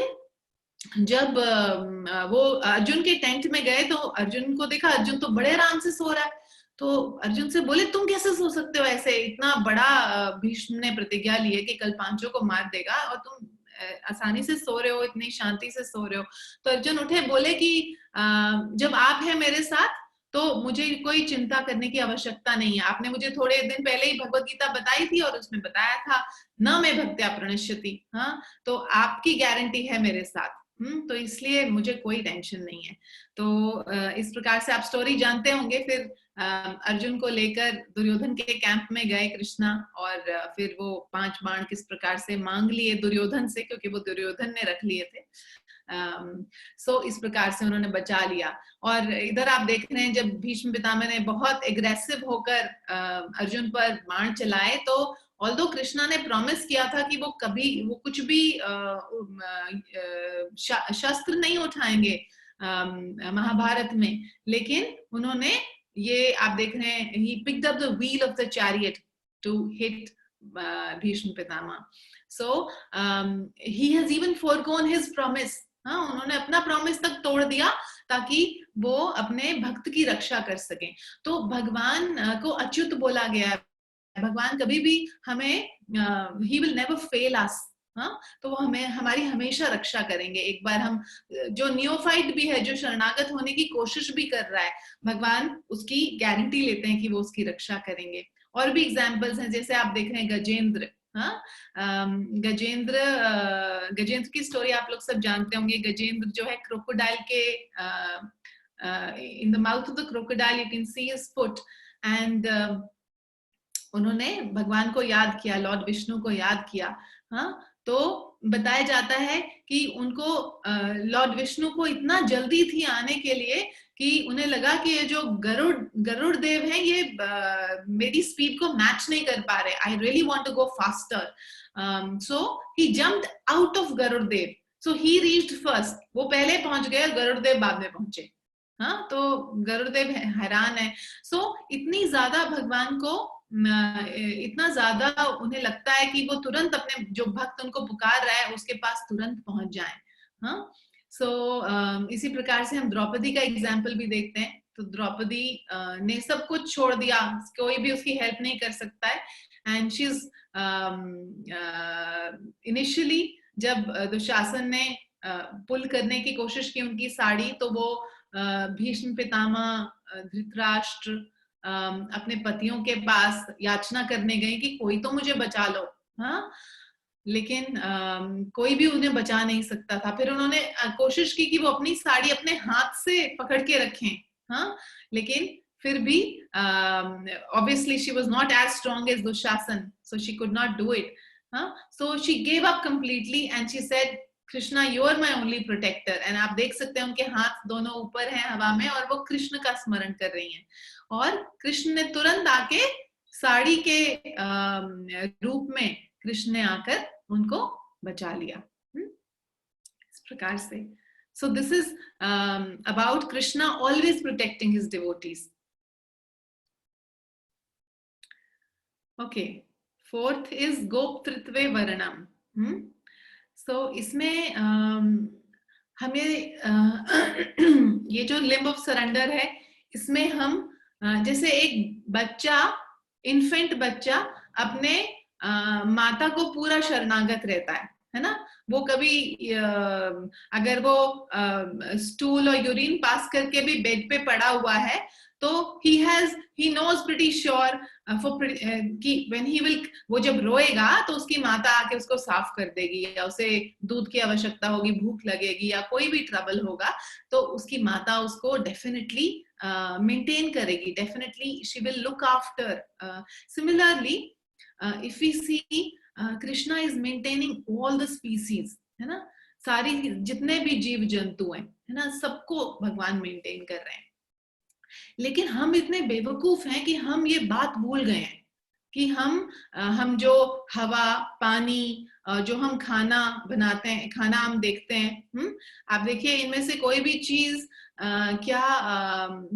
जब वो अर्जुन के टेंट में गए तो अर्जुन को देखा, अर्जुन तो बड़े आराम से सो रहा है। तो अर्जुन से बोले, तुम कैसे सो सकते हो ऐसे? इतना बड़ा भीष्म ने प्रतिज्ञा ली है कि कल 5 को मार देगा और तुम आसानी से सो रहे हो, इतनी शांति से सो रहे हो। तो अर्जुन उठे, बोले कि जब आप हैं मेरे साथ तो मुझे कोई चिंता करने की आवश्यकता नहीं है। आपने मुझे थोड़े दिन पहले ही भगवत गीता बताई थी और उसमें बताया था न मैं भक्त्या प्रणश्यति। हाँ, तो आपकी गारंटी है मेरे साथ। तो इसलिए मुझे कोई टेंशन नहीं है। तो इस प्रकार से आप स्टोरी जानते होंगे। फिर अर्जुन को लेकर दुर्योधन के कैंप में गए कृष्णा, और फिर वो 5 बाण किस प्रकार से मांग लिए दुर्योधन से, क्योंकि वो दुर्योधन ने रख लिए थे। सो इस प्रकार से उन्होंने बचा लिया। और इधर आप देख रहे हैं जब भीष्म पितामह ने बहुत एग्रेसिव होकर अर्जुन पर बाण चलाए, तो ऑल्दो कृष्णा ने प्रॉमिस किया था कि वो कुछ भी शस्त्र नहीं उठाएंगे महाभारत में, लेकिन उन्होंने ये आप देख रहे हैं, he picked up the wheel of the chariot to hit Bhishma Pitamah. So he has even foregone his promise. हाँ, उन्होंने अपना प्रॉमिस तक तोड़ दिया ताकि वो अपने भक्त की रक्षा कर सकें। तो भगवान को अच्युत बोला गया है। भगवान कभी भी हमें he will never fail us. हाँ, तो वो हमें हमारी हमेशा रक्षा करेंगे। एक बार हम जो नियोफाइट भी है, जो शरणागत होने की कोशिश भी कर रहा है, भगवान उसकी गारंटी लेते हैं कि वो उसकी रक्षा करेंगे। और भी एग्जाम्पल्स हैं, जैसे आप देख रहे हैं गजेंद्र। हाँ, गजेंद्र की स्टोरी आप लोग सब जानते होंगे। गजेंद्र जो है क्रोकोडाइल के in the mouth of the crocodile you can see his foot, and उन्होंने भगवान को याद किया, लॉर्ड विष्णु को याद किया, हाँ, तो बताया जाता है कि उनको लॉर्ड विष्णु को इतना जल्दी थी आने के लिए कि उन्हें लगा कि ये जो गरुड़ देव हैं ये मेरी स्पीड को मैच नहीं कर पा रहे, I really want to go faster, so he jumped out of Garud Dev, so he reached first, वो पहले पहुंच गए, गरुड़ देव बाद में पहुंचे, हाँ, तो गरुड़ देव हैरान है, सो इतनी ज्यादा भगवान को इतना ज्यादा उन्हें लगता है कि वो तुरंत अपने जो भक्त उनको पुकार रहा है उसके पास तुरंत पहुंच जाए, हाँ, सो इसी प्रकार से हम द्रौपदी का एग्जाम्पल भी देखते हैं, तो द्रौपदी ने सब कुछ छोड़ दिया, कोई भी उसकी हेल्प नहीं कर सकता है, एंड शी इज इनिशियली जब दुशासन ने पुल करने की कोशिश की उनकी साड़ी, तो वो भीष्म पितामह, धृतराष्ट्र, अपने पतियों के पास याचना करने गए कि कोई तो मुझे बचा लो, हाँ, लेकिन कोई भी उन्हें बचा नहीं सकता था, फिर उन्होंने कोशिश की कि वो अपनी साड़ी अपने हाथ से पकड़ के रखें, हाँ, लेकिन फिर भी obviously she was not as strong as Dushasan, so she could not do it, हाँ, so she gave up completely and she said Krishna you are my only protector, and आप देख सकते हैं उनके हाथ दोनों ऊपर हैं हवा में और वो कृष्ण का स्मरण कर रही हैं, और कृष्ण ने तुरंत आके साड़ी के रूप में कृष्ण ने आकर उनको बचा लिया, इस प्रकार से, so this is about Krishna always protecting his devotees. Okay, fourth is गोप्तृत्वे वर्णम, तो इसमें हमें ये जो लिम्ब ऑफ सरेंडर है, इसमें हम जैसे एक बच्चा, इन्फेंट बच्चा अपने माता को पूरा शरणागत रहता है ना, वो कभी अगर वो स्टूल और यूरिन पास करके भी बेड पे पड़ा हुआ है तो he knows pretty sure कि when he will, वो जब रोएगा तो उसकी माता आके उसको साफ कर देगी, या उसे दूध की आवश्यकता होगी, भूख लगेगी या कोई भी ट्रबल होगा तो उसकी माता उसको डेफिनेटली मेंटेन करेगी, definitely she will look after. Similarly, if we see Krishna is maintaining all the species, है ना, सारी जितने भी जीव जंतु हैं, है ना, सबको भगवान मेंटेन कर रहे हैं, लेकिन हम इतने बेवकूफ हैं कि हम ये बात भूल गए हैं कि हम जो हवा, पानी, जो हम खाना बनाते हैं, खाना हम देखते हैं, आप देखिए इनमें से कोई भी चीज क्या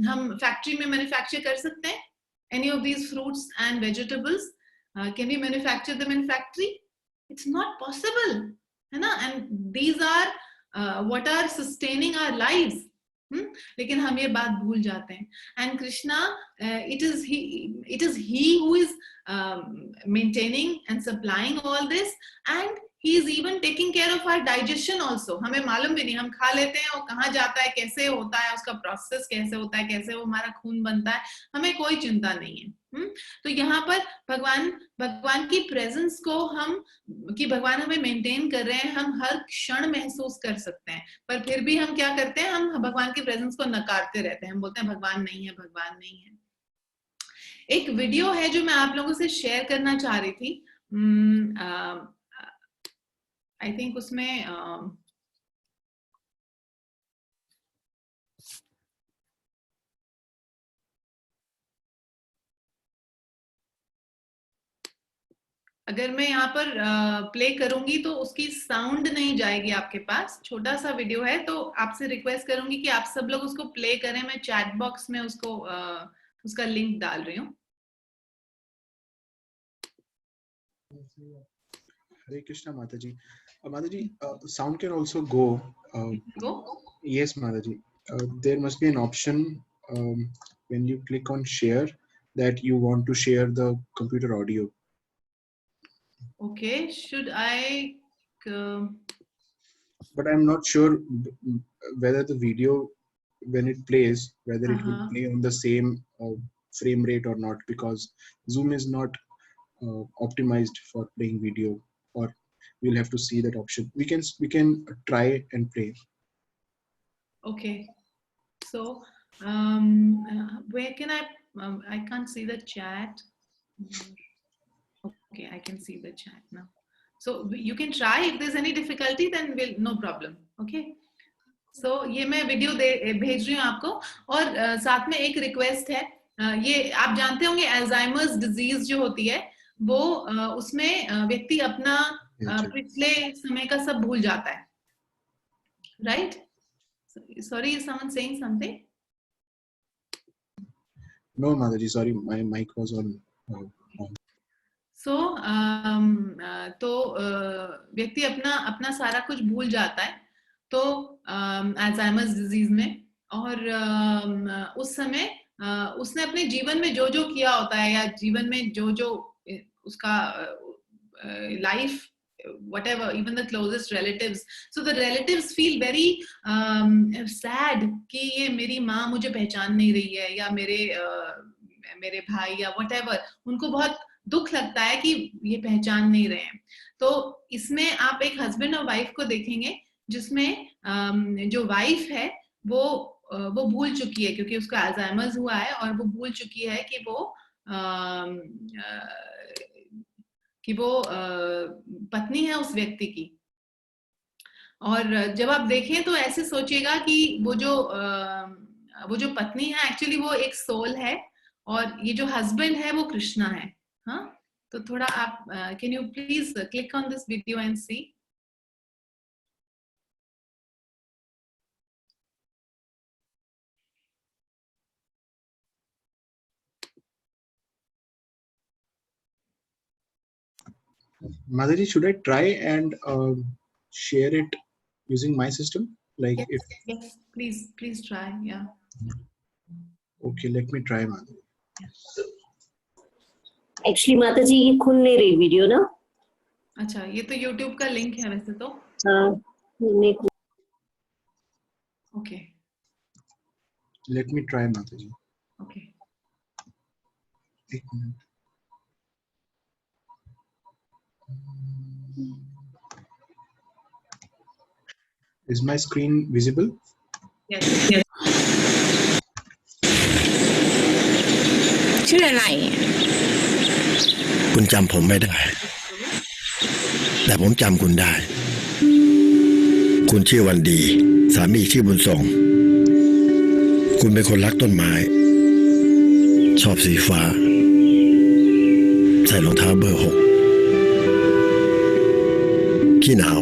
हम फैक्ट्री में मैन्युफैक्चर कर सकते हैं? Any of these fruits and vegetables, can we manufacture them in factory? It's not possible, है ना, and these are what are sustaining our lives. लेकिन हम ये बात भूल जाते हैं, and Krishna it is he who is maintaining and supplying all this, and he is even taking care of our digestion also. हमें मालूम भी नहीं, हम खा लेते हैं, वो कहाँ जाता है, कैसे होता है, उसका प्रोसेस कैसे होता है, कैसे वो हमारा खून बनता है, हमें कोई चिंता नहीं है। तो यहाँ पर भगवान की प्रेजेंस को कि भगवान हमें मेंटेन कर रहे हैं, हम हर क्षण महसूस कर सकते हैं, पर फिर भी हम क्या करते हैं, हम भगवान की प्रेजेंस को नकारते रहते हैं, हम बोलते हैं भगवान नहीं है, भगवान नहीं है। एक वीडियो है जो मैं आप लोगों से शेयर करना चाह रही थी, आई थिंक उसमें अगर मैं यहाँ पर प्ले करूंगी तो उसकी साउंड नहीं जाएगी आपके पास, छोटा सा वीडियो है, तो आपसे रिक्वेस्ट करूंगी कि आप सब लोग उसको प्ले करें, मैं चैट बॉक्स में उसको उसका लिंक डाल रही हूँ। Hare Krishna, Mataji. Mataji, sound can also go. Go? Yes, Mataji. There must be an option when you click on share that you want to share the computer audio. Okay, should I? But I'm not sure whether the video, when it plays, whether it will play on the same frame rate or not, because Zoom is not optimized for playing video, or we'll have to see that option. We can try and play. Okay, so where can I can't see the chat. Okay, I can see the chat now. So you can try. If there's any difficulty, then we'll no problem. Okay. So ये मैं video भेज रही हूँ आपको और साथ में एक रिक्वेस्ट है. ये आप जानते होंगे अल्जाइमर्स डिजीज जो होती है वो उसमें व्यक्ति अपना पिछले समय का सब भूल जाता है. Right? Sorry, is someone saying something? No, Mataji, sorry, my mic was on. So, तो व्यक्ति अपना सारा कुछ भूल जाता है तो अल्जाइमर्स डिजीज में और उस समय उसने अपने जीवन में जो जो किया होता है या जीवन में जो जो उसका life whatever, even the closest relatives, so the relatives feel very sad कि ये मेरी माँ मुझे पहचान नहीं रही है या मेरे भाई या whatever, उनको बहुत दुख लगता है कि ये पहचान नहीं रहे हैं. तो इसमें आप एक हस्बैंड और वाइफ को देखेंगे जिसमें जो वाइफ है वो भूल चुकी है क्योंकि उसको अल्जाइमर्स हुआ है और वो भूल चुकी है कि वो पत्नी है उस व्यक्ति की. और जब आप देखें तो ऐसे सोचिएगा कि वो जो पत्नी है एक्चुअली वो एक सोल है और ये जो हस्बैंड है वो कृष्णा है. हाँ, तो थोड़ा आप can you please click on this video and see. Madhuri, should I try and share it using my system? Like yes, if yes, please try. Yeah. Okay, let me try, Madhuri. Actually, Mataji, ये खुल नहीं रही video ना. अच्छा, ये तो YouTube का link है वैसे तो. हाँ, नहीं. Okay. Let me try, Mataji. Okay. एक minute. Is my screen visible? Yes. Yes. ชื่ออะไร คุณจำผมไม่ได้ แต่ผมจำคุณได้ คุณชื่อวันดี สามีชื่อบุญส่ง คุณเป็นคนรักต้นไม้ ชอบสีฟ้า ใส่รองเท้าเบอร์ 6 ขี้หนาว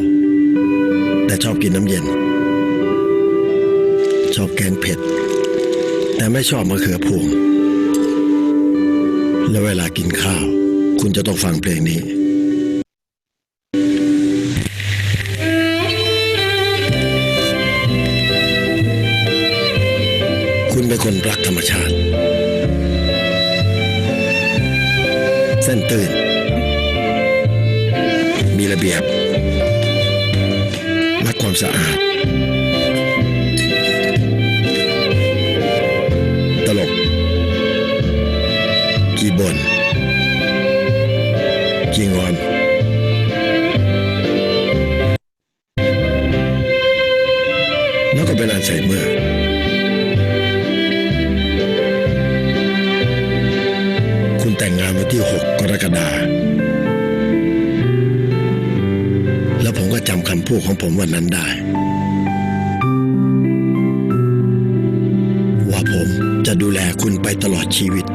แต่ชอบกินน้ำเย็น ชอบแกงเผ็ดแต่ไม่ชอบมะเขือพวงและเวลากินข้าวคุณจะต้องฟังเพลงนี้คุณเป็นคนรักธรรมชาติเส้นตื่นมีระเบียบรักความสะอาดตลกขี้บ่นขี้งอนแล้วก็เป็นอัลไซเมอร์คุณแต่งงานวันที่ 6 กรกฎาคมแล้วผมก็จำคำพูดของผมวันนั้นได้ว่าผมจะดูแลคุณไปตลอดชีวิต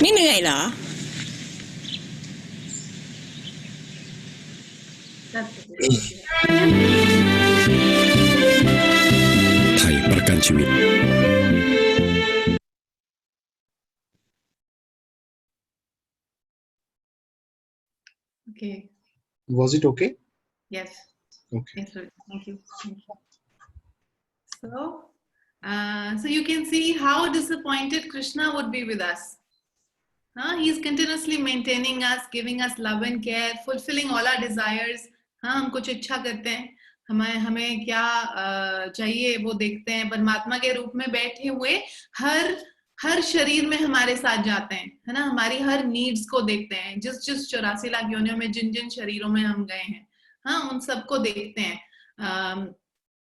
ไม่เหนื่อยเหรอ That's it. ไทยประกันชีวิต Okay. Was it okay? Yes. Okay. Yes, sir. Thank you. Thank you. So you can see how disappointed Krishna would be with us. He is continuously maintaining us, giving us love and care, fulfilling all our desires. हम कुछ इच्छा करते हैं, हमें क्या चाहिए वो देखते हैं, परमात्मा के रूप में बैठे हुए हर शरीर में हमारे साथ जाते हैं, है ना, हमारी हर नीड्स को देखते हैं, जिस 84 लाख योनियों में जिन शरीरों में हम गए हैं, हाँ, उन सबको देखते हैं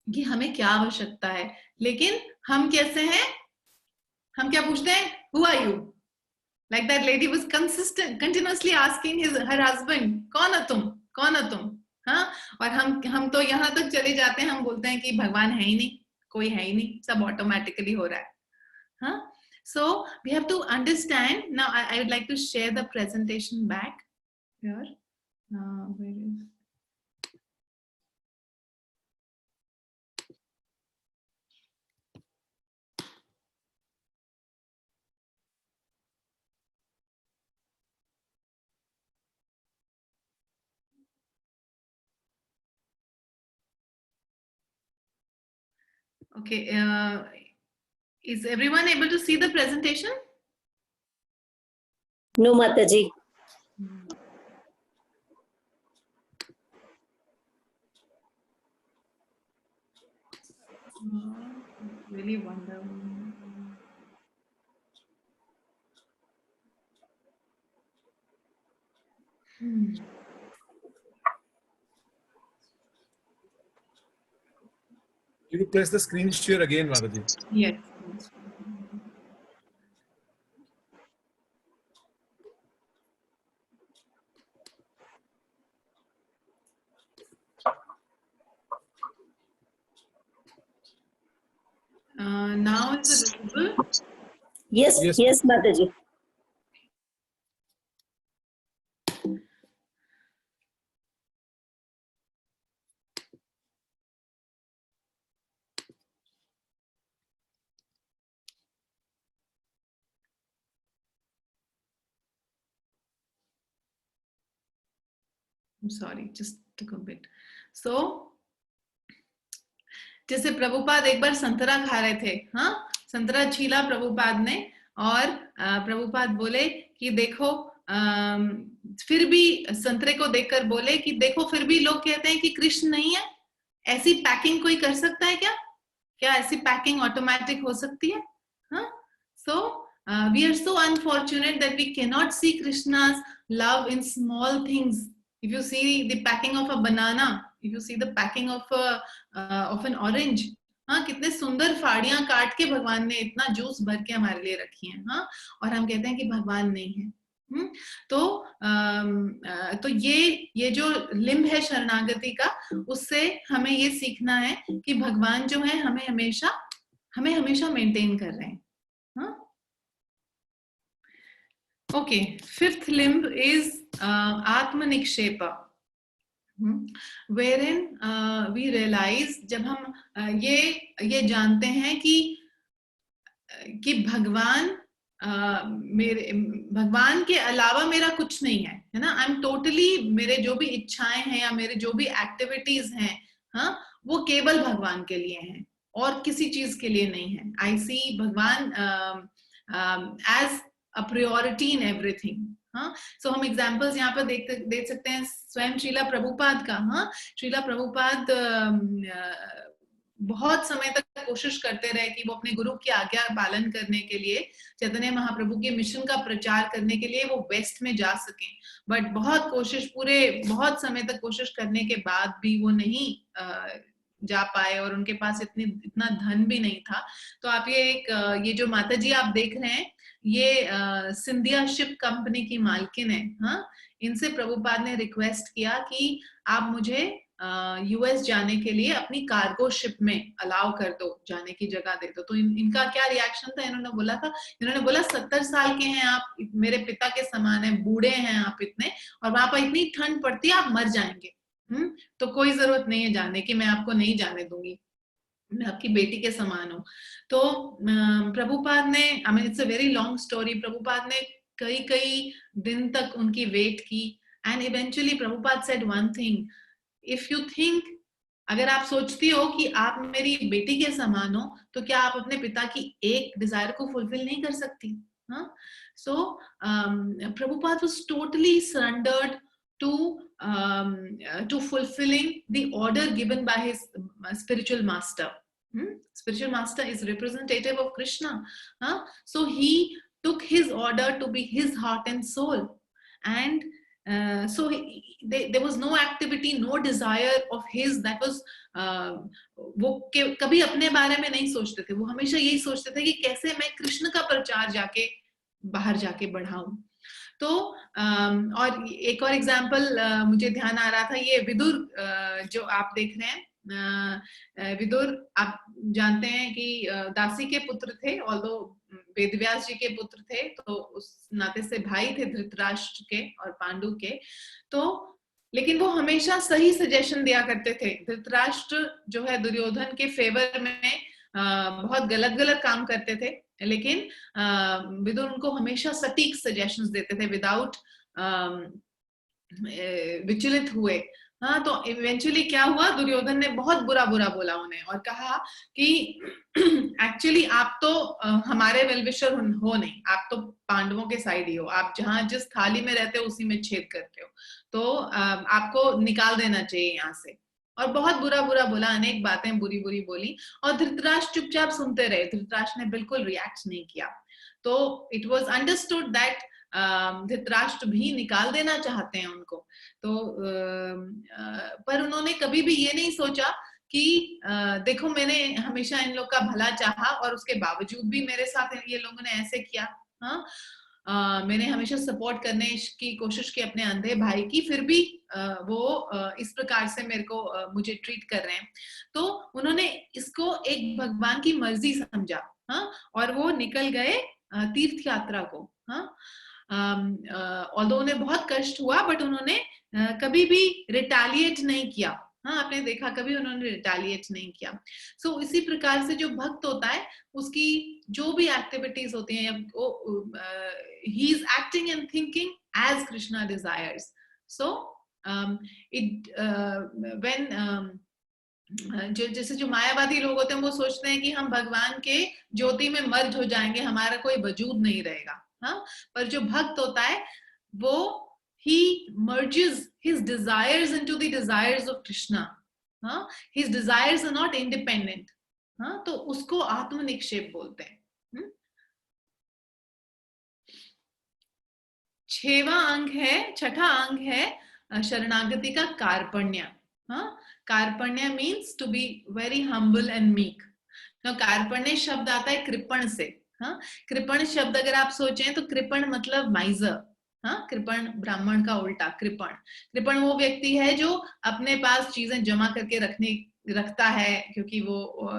कि हमें क्या आवश्यकता है। लेकिन हम कैसे हैं, हम क्या पूछते हैं, Who are you? Like that lady was continuously asking her husband, कौन हो तुम, कौन हो तुम, हाँ। और हम तो यहाँ तक चले जाते हैं, हम बोलते हैं कि भगवान है ही नहीं, कोई है ही नहीं, सब ऑटोमेटिकली हो रहा है, हाँ। So we have to understand. Now I would like to share the presentation back here. Where is? Okay, is everyone able to see the presentation? No, Mataji. Really wonder. You press the screen share again, Mataji. Yes. Now is it visible? Yes, yes, Mataji. I'm sorry, just took a bit. So जैसे प्रभुपाद एक बार संतरा खा रहे थे, हाँ, संतरा छीला प्रभुपाद ने, और प्रभुपाद बोले कि देखो, फिर भी संतरे को देखकर बोले कि देखो, फिर भी लोग कहते हैं कि कृष्ण नहीं है, ऐसी पैकिंग कोई कर सकता है क्या ऐसी पैकिंग ऑटोमेटिक हो सकती है, हाँ। So we are so unfortunate that we cannot see Krishna's love in small things. If you see the packing of a banana, if you see the packing of an orange, हाँ, कितने सुंदर फाड़ियां काट के भगवान ने इतना जूस भर के हमारे लिए रखी हैं, हाँ, और हम कहते हैं कि भगवान नहीं है। तो ये जो लिंब है शरणागति का, उससे हमें ये सीखना है कि भगवान जो है हमें हमेशा मेंटेन कर रहे हैं, हाँ। Okay, fifth limb is Atmanikshepa, wherein we realize, जब हम ये जानते हैं कि भगवान के अलावा मेरा कुछ नहीं है ना, आई एम टोटली, मेरे जो भी इच्छाएं हैं या मेरे जो भी एक्टिविटीज हैं, हाँ, वो केवल भगवान के लिए हैं और किसी चीज के लिए नहीं है। आई सी भगवान as a priority in everything, हाँ। So हम एग्जाम्पल्स यहाँ पर देख सकते हैं स्वयं श्रीला प्रभुपाद का, हाँ। श्रीला प्रभुपाद बहुत समय तक कोशिश करते रहे कि वो अपने गुरु की आज्ञा पालन करने के लिए, चैतन्य महाप्रभु के मिशन का प्रचार करने के लिए वो वेस्ट में जा सकें, बट बहुत समय तक कोशिश करने के बाद भी वो नहीं जा पाए, और उनके पास इतना धन भी नहीं था। तो आप ये जो माता जी आप देख रहे हैं, ये सिंधिया शिप कंपनी की मालकिन है, हाँ। इनसे प्रभुपाद ने रिक्वेस्ट किया कि आप मुझे यूएस जाने के लिए अपनी कार्गो शिप में अलाउ कर दो, जाने की जगह दे दो। तो इनका क्या रिएक्शन था? इन्होंने बोला 70 साल के हैं आप, मेरे पिता के समान है, बूढ़े हैं आप इतने, और वहां पर इतनी ठंड पड़ती है, आप मर जाएंगे। तो कोई जरूरत नहीं है जाने की, मैं आपको नहीं जाने दूंगी, मैं आपकी बेटी के समान हूँ। तो प्रभुपाद ने, I mean it's a very long story, Prabhupada ने कई दिन तक उनकी वेट की, and eventually Prabhupada said one thing, if you think, अगर आप सोचती हो कि आप मेरी बेटी के समान हो, तो क्या आप अपने पिता की एक डिजायर को फुलफिल नहीं कर सकती? So Prabhupada was totally surrendered to fulfilling the order given by his spiritual master. Spiritual master is representative of Krishna. So he took his order to be his heart and soul, and so there was no activity, no desire of his that was वो कभी अपने बारे में नहीं सोचते थे, वो हमेशा यही सोचते थे कि कैसे मैं कृष्ण का प्रचार बाहर जाके बढ़ाऊं। तो और एक और एग्जाम्पल मुझे ध्यान आ रहा था, ये विदुर जो आप देख रहे हैं, विदुर आप जानते हैं कि दासी के पुत्र थे, ऑल्दो वेदव्यास जी के पुत्र थे, तो उस नाते से भाई थे धृतराष्ट्र के और पांडु के। तो लेकिन वो हमेशा सही सजेशन दिया करते थे। धृतराष्ट्र जो है दुर्योधन के फेवर में बहुत गलत काम करते थे, लेकिन विदुर उनको हमेशा सटीक सजेशंस देते थे विदाउट विचलित हुए। तो इवेंचुअली क्या हुआ, दुर्योधन ने बहुत बुरा बोला उन्हें और कहा कि एक्चुअली आप तो हमारे वेलविशर हो नहीं, आप तो पांडवों के साइड ही हो, आप जहां जिस थाली में रहते हो उसी में छेद करते हो, तो आपको निकाल देना चाहिए यहाँ से। और बहुत बुरा बोला, अनेक बातें बुरी बोली, और धृतराष्ट्र चुपचाप सुनते रहे, धृतराष्ट्र ने बिल्कुल रिएक्ट नहीं किया। तो it was understood that Dhritarashtra भी निकाल देना चाहते हैं उनको। तो पर उन्होंने कभी भी ये नहीं सोचा कि देखो मैंने हमेशा इन लोग का भला चाहा और उसके बावजूद भी मेरे साथ ये लोगों ने ऐसे किया। मैंने हमेशा सपोर्ट करने की कोशिश की अपने अंधे भाई की, फिर भी वो इस प्रकार से मुझे ट्रीट कर रहे हैं। तो उन्होंने इसको एक भगवान की मर्जी समझा, और वो निकल गए तीर्थ यात्रा को। ऑल्दो उन्हें बहुत कष्ट हुआ, बट उन्होंने कभी भी रिटेलिएट नहीं किया। आपने देखा कभी उन्होंने रिटेलिएट नहीं किया। सो इसी प्रकार से जो भक्त होता है उसकी जो भी एक्टिविटीज होती हैं, he is acting and thinking as Krishna desires. So जैसे जो मायावादी लोग होते हैं वो सोचते हैं कि हम भगवान के ज्योति में मर्ज हो जाएंगे, हमारा कोई वजूद नहीं रहेगा। पर जो भक्त होता है वो he merges his desires into the desires of Krishna. His desires are not independent. तो उसको आत्मनिक्षेप बोलते हैं। छठा अंग है शरणागति का कार्पण्य। कार्पण्य means to be very humble and meek. तो कार्पण्य शब्द आता है कृपण से। कृपण शब्द अगर आप सोचें तो कृपण मतलब माइजर। कृपण ब्राह्मण का उल्टा कृपण वो व्यक्ति है जो अपने पास चीजें जमा करके रखता है, क्योंकि वो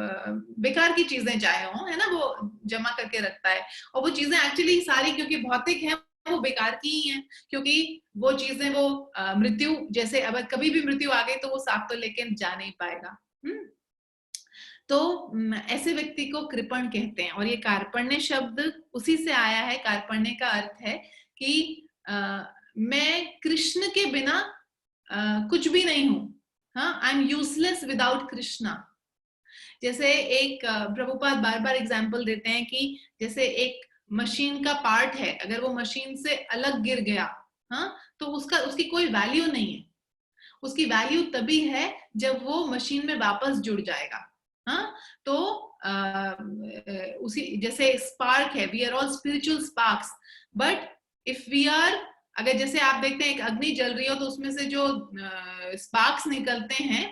बेकार की चीजें चाहे हो, है ना, वो जमा करके रखता है। और वो चीजें एक्चुअली सारी क्योंकि भौतिक है वो बेकार की ही है, क्योंकि वो चीजें वो मृत्यु जैसे अब कभी भी मृत्यु आ गई तो वो साथ तो लेके जा नहीं पाएगा। तो ऐसे व्यक्ति को कृपण कहते हैं। और ये कार्पण्य शब्द उसी से आया है। कार्पण्य का अर्थ है कि मैं कृष्ण के बिना कुछ भी नहीं हूं। I am useless without Krishna. जैसे एक प्रभुपाद बार बार एग्जाम्पल देते हैं कि जैसे एक मशीन का पार्ट है, अगर वो मशीन से अलग गिर गया तो उसकी कोई वैल्यू नहीं है। उसकी वैल्यू तभी है जब वो मशीन में वापस जुड़ जाएगा। तो उसी जैसे स्पार्क है, we are all spiritual sparks, but if we are, अगर जैसे आप देखते हैं एक अग्नि जल रही हो तो उसमें से जो स्पार्क्स निकलते हैं,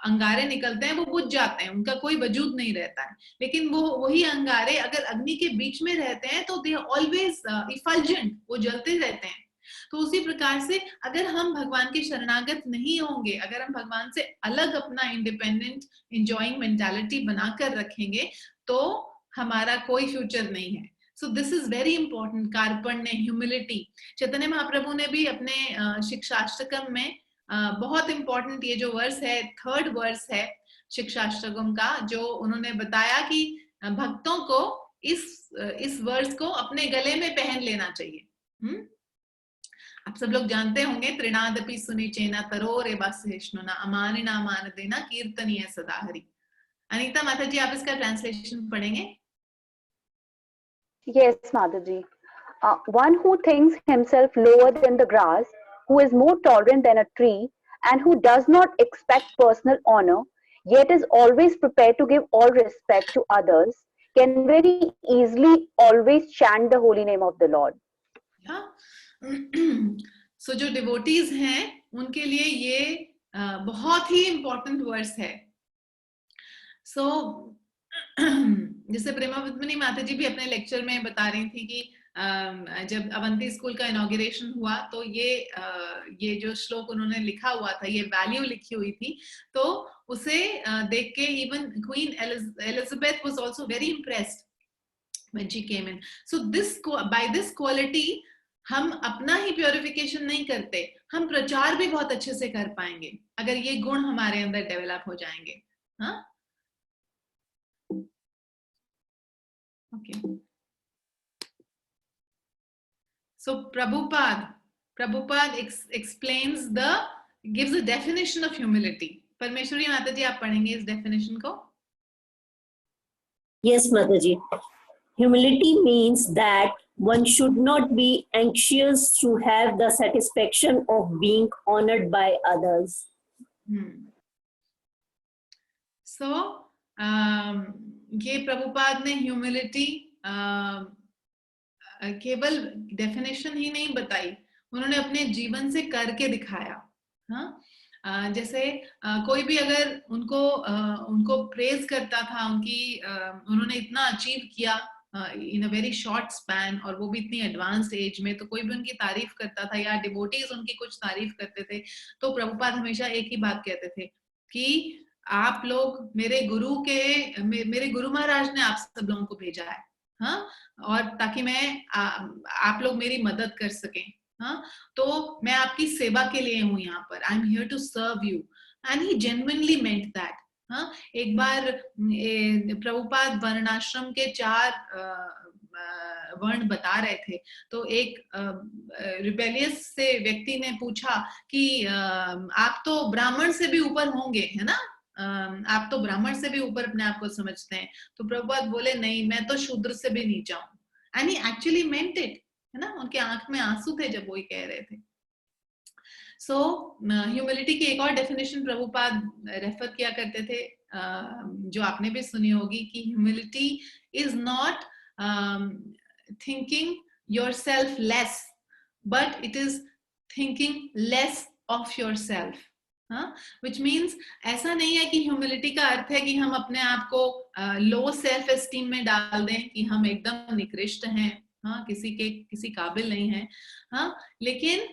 अंगारे निकलते हैं, वो बुझ जाते हैं, उनका कोई वजूद नहीं रहता है। लेकिन वही अंगारे अगर अग्नि के बीच में रहते हैं तो दे आर ऑलवेज इफल्जेंट, वो जलते रहते हैं। तो उसी प्रकार से अगर हम भगवान के शरणागत नहीं होंगे, अगर हम भगवान से अलग अपना इंडिपेंडेंट एंजॉइंग मेंटालिटी बनाकर रखेंगे, तो हमारा कोई फ्यूचर नहीं है. So this is very important. कार्पण्य, ह्यूमिलिटी. चैतन्य महाप्रभु ने भी अपने शिक्षाष्टकम में बहुत इंपॉर्टेंट ये जो वर्स है, 3rd वर्स है शिक्षाष्टकम का, जो उन्होंने बताया कि भक्तों को इस वर्स को अपने गले में पहन लेना चाहिए. आप सब लोग जानते होंगे, त्रिनादपि सुनिचेना तरोरे बासहिष्णुना अमानिना मान देना कीर्तनीय सदा हरि. अनीता माता जी, आप इसका ट्रांसलेशन पढ़ेंगे? Yes, Mataji. One who thinks himself lower than the grass, who is more tolerant than a tree, and who does not expect personal honor, yet is always prepared to give all respect to others, can very easily always chant the holy name of the Lord. Yeah. So जो devotees हैं उनके लिए ये बहुत ही important verse है. सो जैसे प्रेमा पद्मिनी माता जी भी अपने लेक्चर में बता रही थी कि जब अवंती स्कूल का इनॉग्रेशन हुआ तो ये जो श्लोक उन्होंने लिखा हुआ था, ये वैल्यू लिखी हुई थी, तो उसे देख के even queen Elizabeth was also very impressed when she came in. So by this quality हम अपना ही प्योरिफिकेशन नहीं करते, हम प्रचार भी बहुत अच्छे से कर पाएंगे अगर ये गुण हमारे अंदर डेवलप हो जाएंगे. हाँ, okay. So Prabhupada gives a definition of humility. परमेश्वरी माता जी, आप पढ़ेंगे इस definition को? Yes, Mataji. Humility means that one should not be anxious to have the satisfaction of being honored by others. So, ये प्रभुपाद ने ह्यूमिलिटी केवल डेफिनेशन ही नहीं बताई, उन्होंने अपने जीवन से करके दिखाया. हाँ, जैसे कोई भी अगर उनको प्रेज करता था, उन्होंने इतना अचीव किया इन अ वेरी शॉर्ट स्पैन, और वो भी इतनी एडवांस्ड एज में, तो कोई भी उनकी तारीफ करता था या डिवोटीज उनकी कुछ तारीफ करते थे, तो प्रभुपाद हमेशा एक ही बात कहते थे कि आप लोग मेरे गुरु महाराज ने आप सब लोगों को भेजा है. हाँ, और ताकि आप लोग मेरी मदद कर सकें. हाँ, तो मैं आपकी सेवा के लिए हूँ यहाँ पर. I am here to serve you. And he genuinely meant that. हाँ, एक बार प्रभुपाद वर्णाश्रम के 4 वर्ण बता रहे थे, तो एक रिबेलियस से व्यक्ति ने पूछा कि आप तो ब्राह्मण से भी ऊपर होंगे, है ना, आप तो ब्राह्मण से भी ऊपर अपने आप को समझते हैं. तो प्रभुपाद बोले, नहीं, मैं तो शूद्र से भी नीचा हूँ. And he actually meant it, है ना, उनके आंख में आंसू थे जब वो ये कह रहे थे. सो ह्यूमिलिटी की एक और डेफिनेशन प्रभुपाद रेफर किया करते थे, जो आपने भी सुनी होगी, कि humility is not thinking yourself less, but it is thinking less of yourself. Which means ऐसा नहीं है कि ह्यूमिलिटी का अर्थ है कि हम अपने आप को लो सेल्फ एस्टीम में डाल दें कि हम एकदम निकृष्ट हैं, हाँ, किसी काबिल नहीं है. हाँ, लेकिन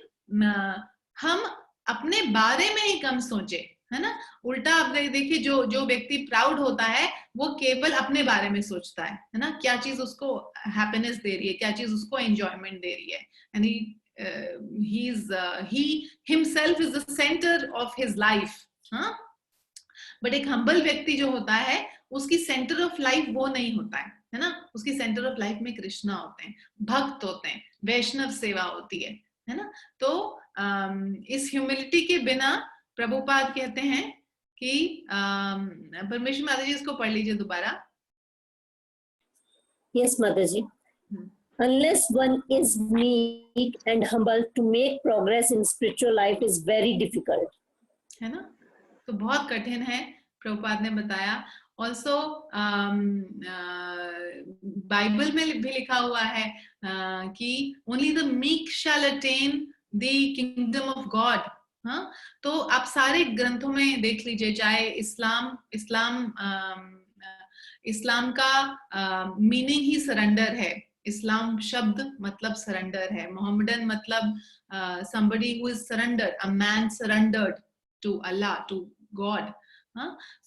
हम अपने बारे में ही कम सोचे, है ना. उल्टा आप देखिए, जो व्यक्ति प्राउड होता है वो केवल अपने बारे में सोचता है ना, क्या चीज उसको हैप्पीनेस दे रही है, क्या चीज उसको एंजॉयमेंट दे रही है. And he himself is the center of his life. हाँ, बट एक हम्बल व्यक्ति जो होता है, उसकी सेंटर ऑफ लाइफ वो नहीं होता है ना. उसकी सेंटर ऑफ लाइफ में कृष्णा होते हैं, भक्त होते हैं, वैष्णव सेवा होती है ना. तो इस ह्यूमिलिटी के बिना प्रभुपाद कहते हैं कि परमेश्वर माता जी, इसको पढ़ लीजिए दोबारा. Yes, Mataji. Unless one is meek and humble, to make progress in spiritual life is very difficult. है ना, तो बहुत कठिन है, प्रभुपाद ने बताया. ऑल्सो बाइबल में भी लिखा हुआ है कि only the meek shall attain the kingdom of God. हाँ, तो आप सारे ग्रंथों में देख लीजिए, चाहे इस्लाम का मीनिंग ही सरेंडर है. इस्लाम शब्द मतलब सरेंडर है, मोहम्मदन मतलब somebody who is surrendered, a man surrendered to Allah, to God.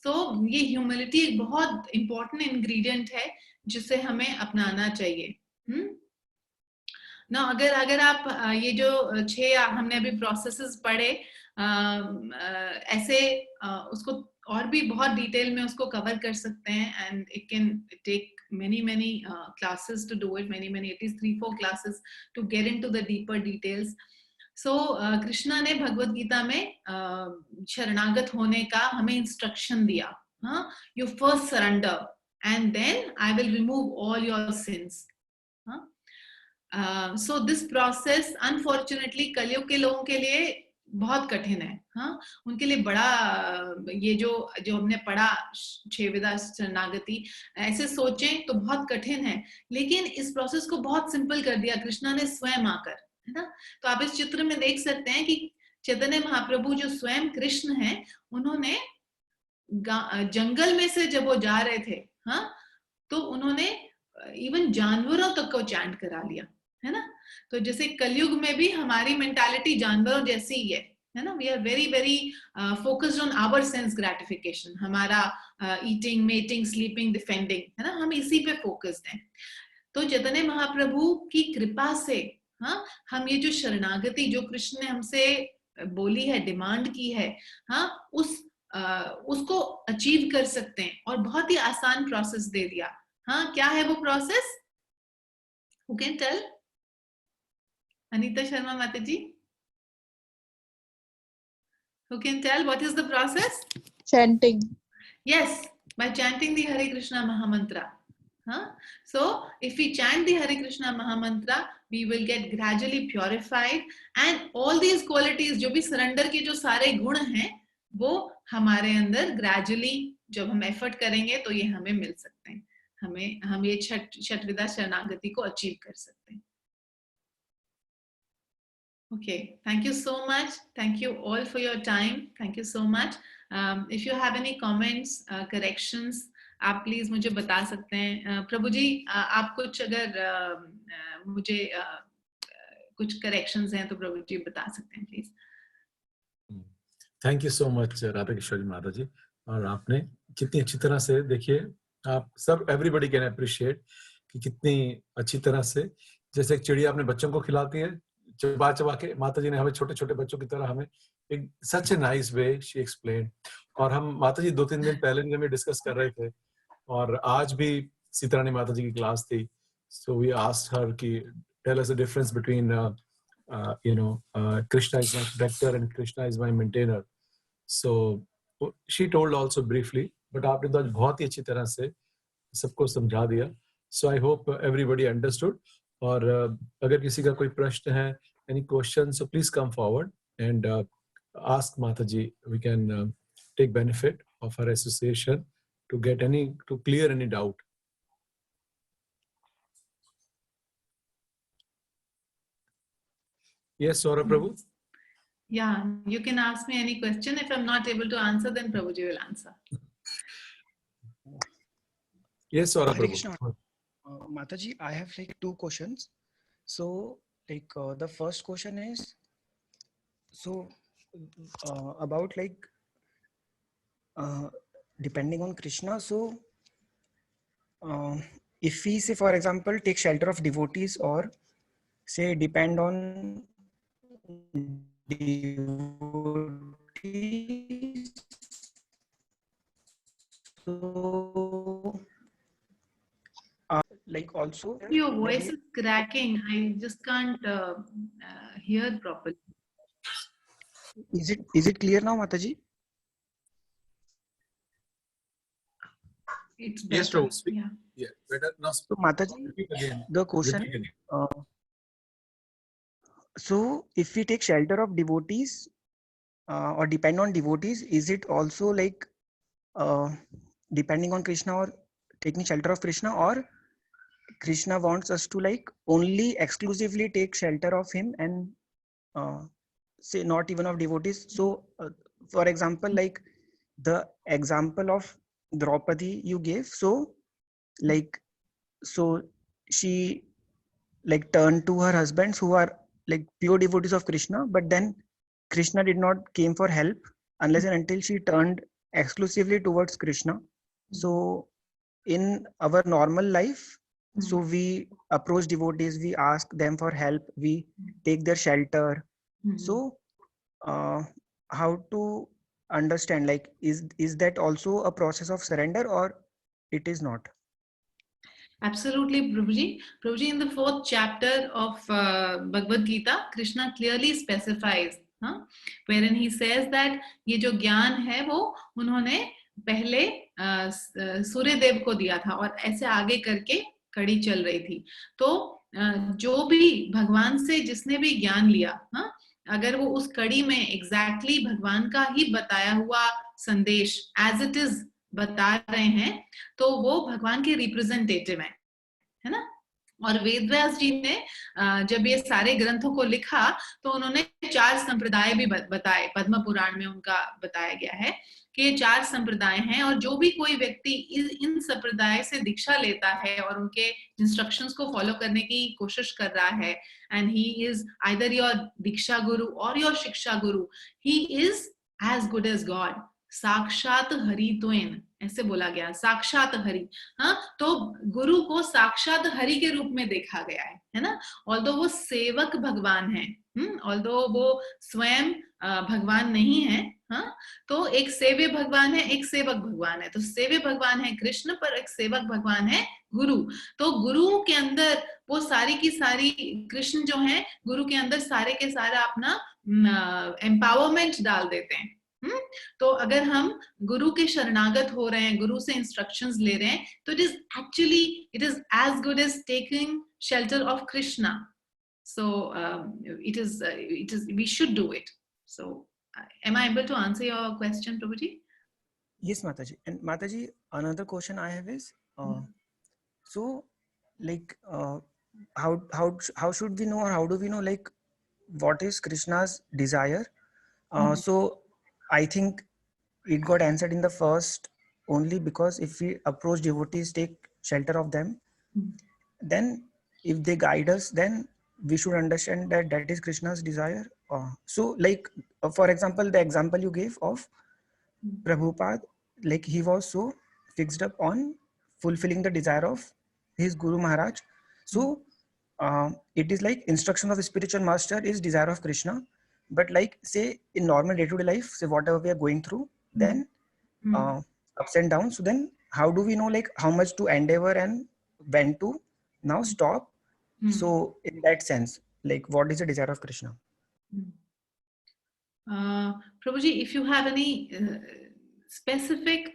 So ये ह्यूमिलिटी एक बहुत इंपॉर्टेंट इंग्रेडिएंट है जिसे हमें अपनाना चाहिए। ना अगर आप ये जो 6 हमने अभी प्रोसेसेस पढ़े, ऐसे उसको और भी बहुत डिटेल में उसको कवर कर सकते हैं, and it can take many classes to do it, many at least 3-4 classes to get into the deeper details. So Krishna ने भगवत गीता में शरणागत होने का हमें इंस्ट्रक्शन दिया, you first surrender and then I will remove all your sins. So this process unfortunately कलयुग के लोगों के लिए बहुत कठिन है, उनके लिए बड़ा, ये जो हमने पढ़ा 6 विधा शरणागति, ऐसे सोचें तो बहुत कठिन है, लेकिन इस प्रोसेस को बहुत सिंपल कर दिया कृष्णा ने स्वयं आकर, है ना। तो आप इस चित्र में देख सकते हैं कि चैतन्य महाप्रभु जो स्वयं कृष्ण हैं, उन्होंने जंगल में से जब वो जा रहे थे, तो उन्होंने इवन जानवरों तक को चैंट करा लिया, है ना। तो जैसे कलयुग में भी हमारी मेंटालिटी जानवरों जैसी ही है ना। We are very focused on our sense gratification, हमारा ईटिंग, मेटिंग, स्लीपिंग, डिफेंडिंग, है ना, हम इसी पे फोकस्ड हैं। तो चैतन्य महाप्रभु की कृपा से हम ये जो शरणागति जो कृष्ण ने हमसे बोली है, डिमांड की है, उसको अचीव कर सकते हैं, और बहुत ही आसान प्रोसेस दे दिया। क्या है वो process? Who can tell? Anita Sharma Mataji? Who can tell what is the process? Chanting. Yes, by chanting the Hare Krishna Mahamantra. So if we chant the Hare Krishna Mahamantra, we will get gradually purified, and all these qualities, जो भी surrender के जो सारे गुण हैं, वो हमारे अंदर gradually जब हम effort करेंगे तो ये हमें मिल सकते हैं, हम ये छठविधा शरणागति को अचीव कर सकते हैं। Okay, thank you so much. Thank you all for your time. Thank you so much. If you have any comments, corrections, आप प्लीज मुझे बता सकते हैं। प्रभु जी, आप कुछ अगर मुझे कुछ करेक्शंस हैं तो प्रभु जी बता सकते हैं please. Thank you so much Radha Kishori Mata ji. और आपने कितनी अच्छी तरह से, देखिए आप सब, एवरीबडी कैन अप्रिशिएट कि कितनी अच्छी तरह से, जैसे एक चिड़िया अपने बच्चों को खिलाती है चबा चबा के, माता जी ने हमें छोटे छोटे बच्चों की तरह हमें एक such a nice way she explain. और हम माता जी 2-3 दिन पहले में डिस्कस कर रहे थे, और आज भी सीतारानी माता जी की क्लास थी, सो वी आस्क्ड हर कि tell us the difference between Krishna is my protector and Krishna is my maintainer. So she told also briefly, but आपने तो आज बहुत ही अच्छी तरह से सबको समझा दिया। So I hope everybody understood. और अगर किसी का कोई प्रश्न है, any question, so please come forward and ask Mata ji. We can take benefit of her association to get to clear any doubt. Yes, Saurabh Prabhu? Yeah, you can ask me any question. If I'm not able to answer, then Prabhuji will answer. Yes, Saurabh Prabhu. Mataji, I have like 2 questions. So like the first question is, so about like depending on Krishna. So if we say, for example, take shelter of devotees, or say depend on devotees, so like also your voice is cracking. I just can't hear properly. Is it clear now, Mataji? It's better. Yes, Prabhu, speak. Yeah. Yeah, better now. So Mataji, the question, so if we take shelter of devotees or depend on devotees, is it also like depending on Krishna or taking shelter of Krishna, or Krishna wants us to like only exclusively take shelter of him and say not even of devotees? So for example, like the example of Draupadi you gave, so like, so she like turned to her husbands who are like pure devotees of Krishna, but then Krishna did not came for help unless and until she turned exclusively towards Krishna. So in our normal life, so we approach devotees, we ask them for help, we take their shelter. So how to understand, like, is that also a process of surrender or it is not? Absolutely, Prabhuji. Prabhuji, in the 4th chapter of Bhagavad Gita, Krishna clearly specifies, wherein he says that ये जो ज्ञान है वो उन्होंने पहले सूर्य देव को दिया था और ऐसे आगे करके कड़ी चल रही थी. तो जो भी भगवान से जिसने भी ज्ञान लिया, अगर वो उस कड़ी में एग्जैक्टली भगवान का ही बताया हुआ संदेश एज इट इज बता रहे हैं, तो वो भगवान के रिप्रेजेंटेटिव हैं, है ना. और वेद व्यास जी ने जब ये सारे ग्रंथों को लिखा तो उन्होंने 4 संप्रदाय भी बताए. पद्म पुराण में उनका बताया गया है कि ये 4 संप्रदाय हैं और जो भी कोई व्यक्ति इन संप्रदाय से दीक्षा लेता है और उनके इंस्ट्रक्शंस को फॉलो करने की कोशिश कर रहा है, and he is either your diksha guru और your shiksha guru, he is as good as god. साक्षात हरि त्वेन, ऐसे बोला गया, साक्षात हरि. तो गुरु को साक्षात हरि के रूप में देखा गया है ना. ऑल्दो वो सेवक भगवान है, ऑल्दो वो स्वयं भगवान नहीं है, तो एक सेव्य भगवान है, एक सेवक भगवान है. तो सेव्य भगवान है कृष्ण, पर एक सेवक भगवान है गुरु. तो गुरु के अंदर वो सारी की सारी, कृष्ण जो है गुरु के अंदर सारे के सारा अपना एम्पावरमेंट डाल देते हैं. तो अगर हम गुरु के शरणागत हो रहे हैं, गुरु से इंस्ट्रक्शंस ले रहे हैं, तो it is as good as taking shelter of Krishna. So it is we should do it. So am I able to answer your question, Prabhuji? Yes, Mataji. And Mataji, another question I have is, so like how should we know, or how do we know like what is Krishna's desire? So I think it got answered in the first only, because if we approach devotees, take shelter of them, then if they guide us, then we should understand that that is Krishna's desire. So like for example, the example you gave of Prabhupada, like he was so fixed up on fulfilling the desire of his Guru Maharaj. So it is like instruction of a spiritual master is desire of Krishna. But like say in normal day-to-day life, say whatever we are going through, then ups and downs, so then how do we know like how much to endeavor and when to now stop? So in that sense, like what is the desire of Krishna? Prabhuji, if you have any specific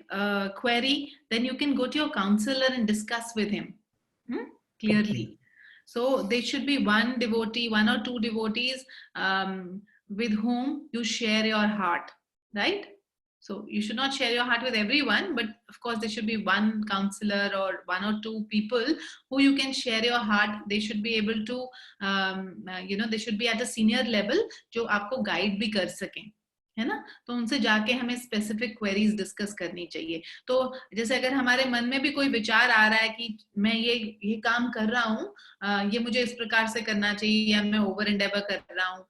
query, then you can go to your counselor and discuss with him clearly. So there should be one devotee, 1 or 2 devotees with whom you share your heart, right? So you should not share your heart with everyone, but of course there should be one counselor or 1 or 2 people who you can share your heart. They should be able to they should be at a senior level जो आपको guide भी कर सकें, है ना. तो उनसे जाके हमें स्पेसिफिक क्वेरीज डिस्कस करनी चाहिए. तो जैसे अगर हमारे मन में भी कोई विचार आ रहा है कि मैं ये काम कर रहा हूँ, ये मुझे इस प्रकार से करना चाहिए, या मैं ओवर एंडेवर कर रहा हूँ,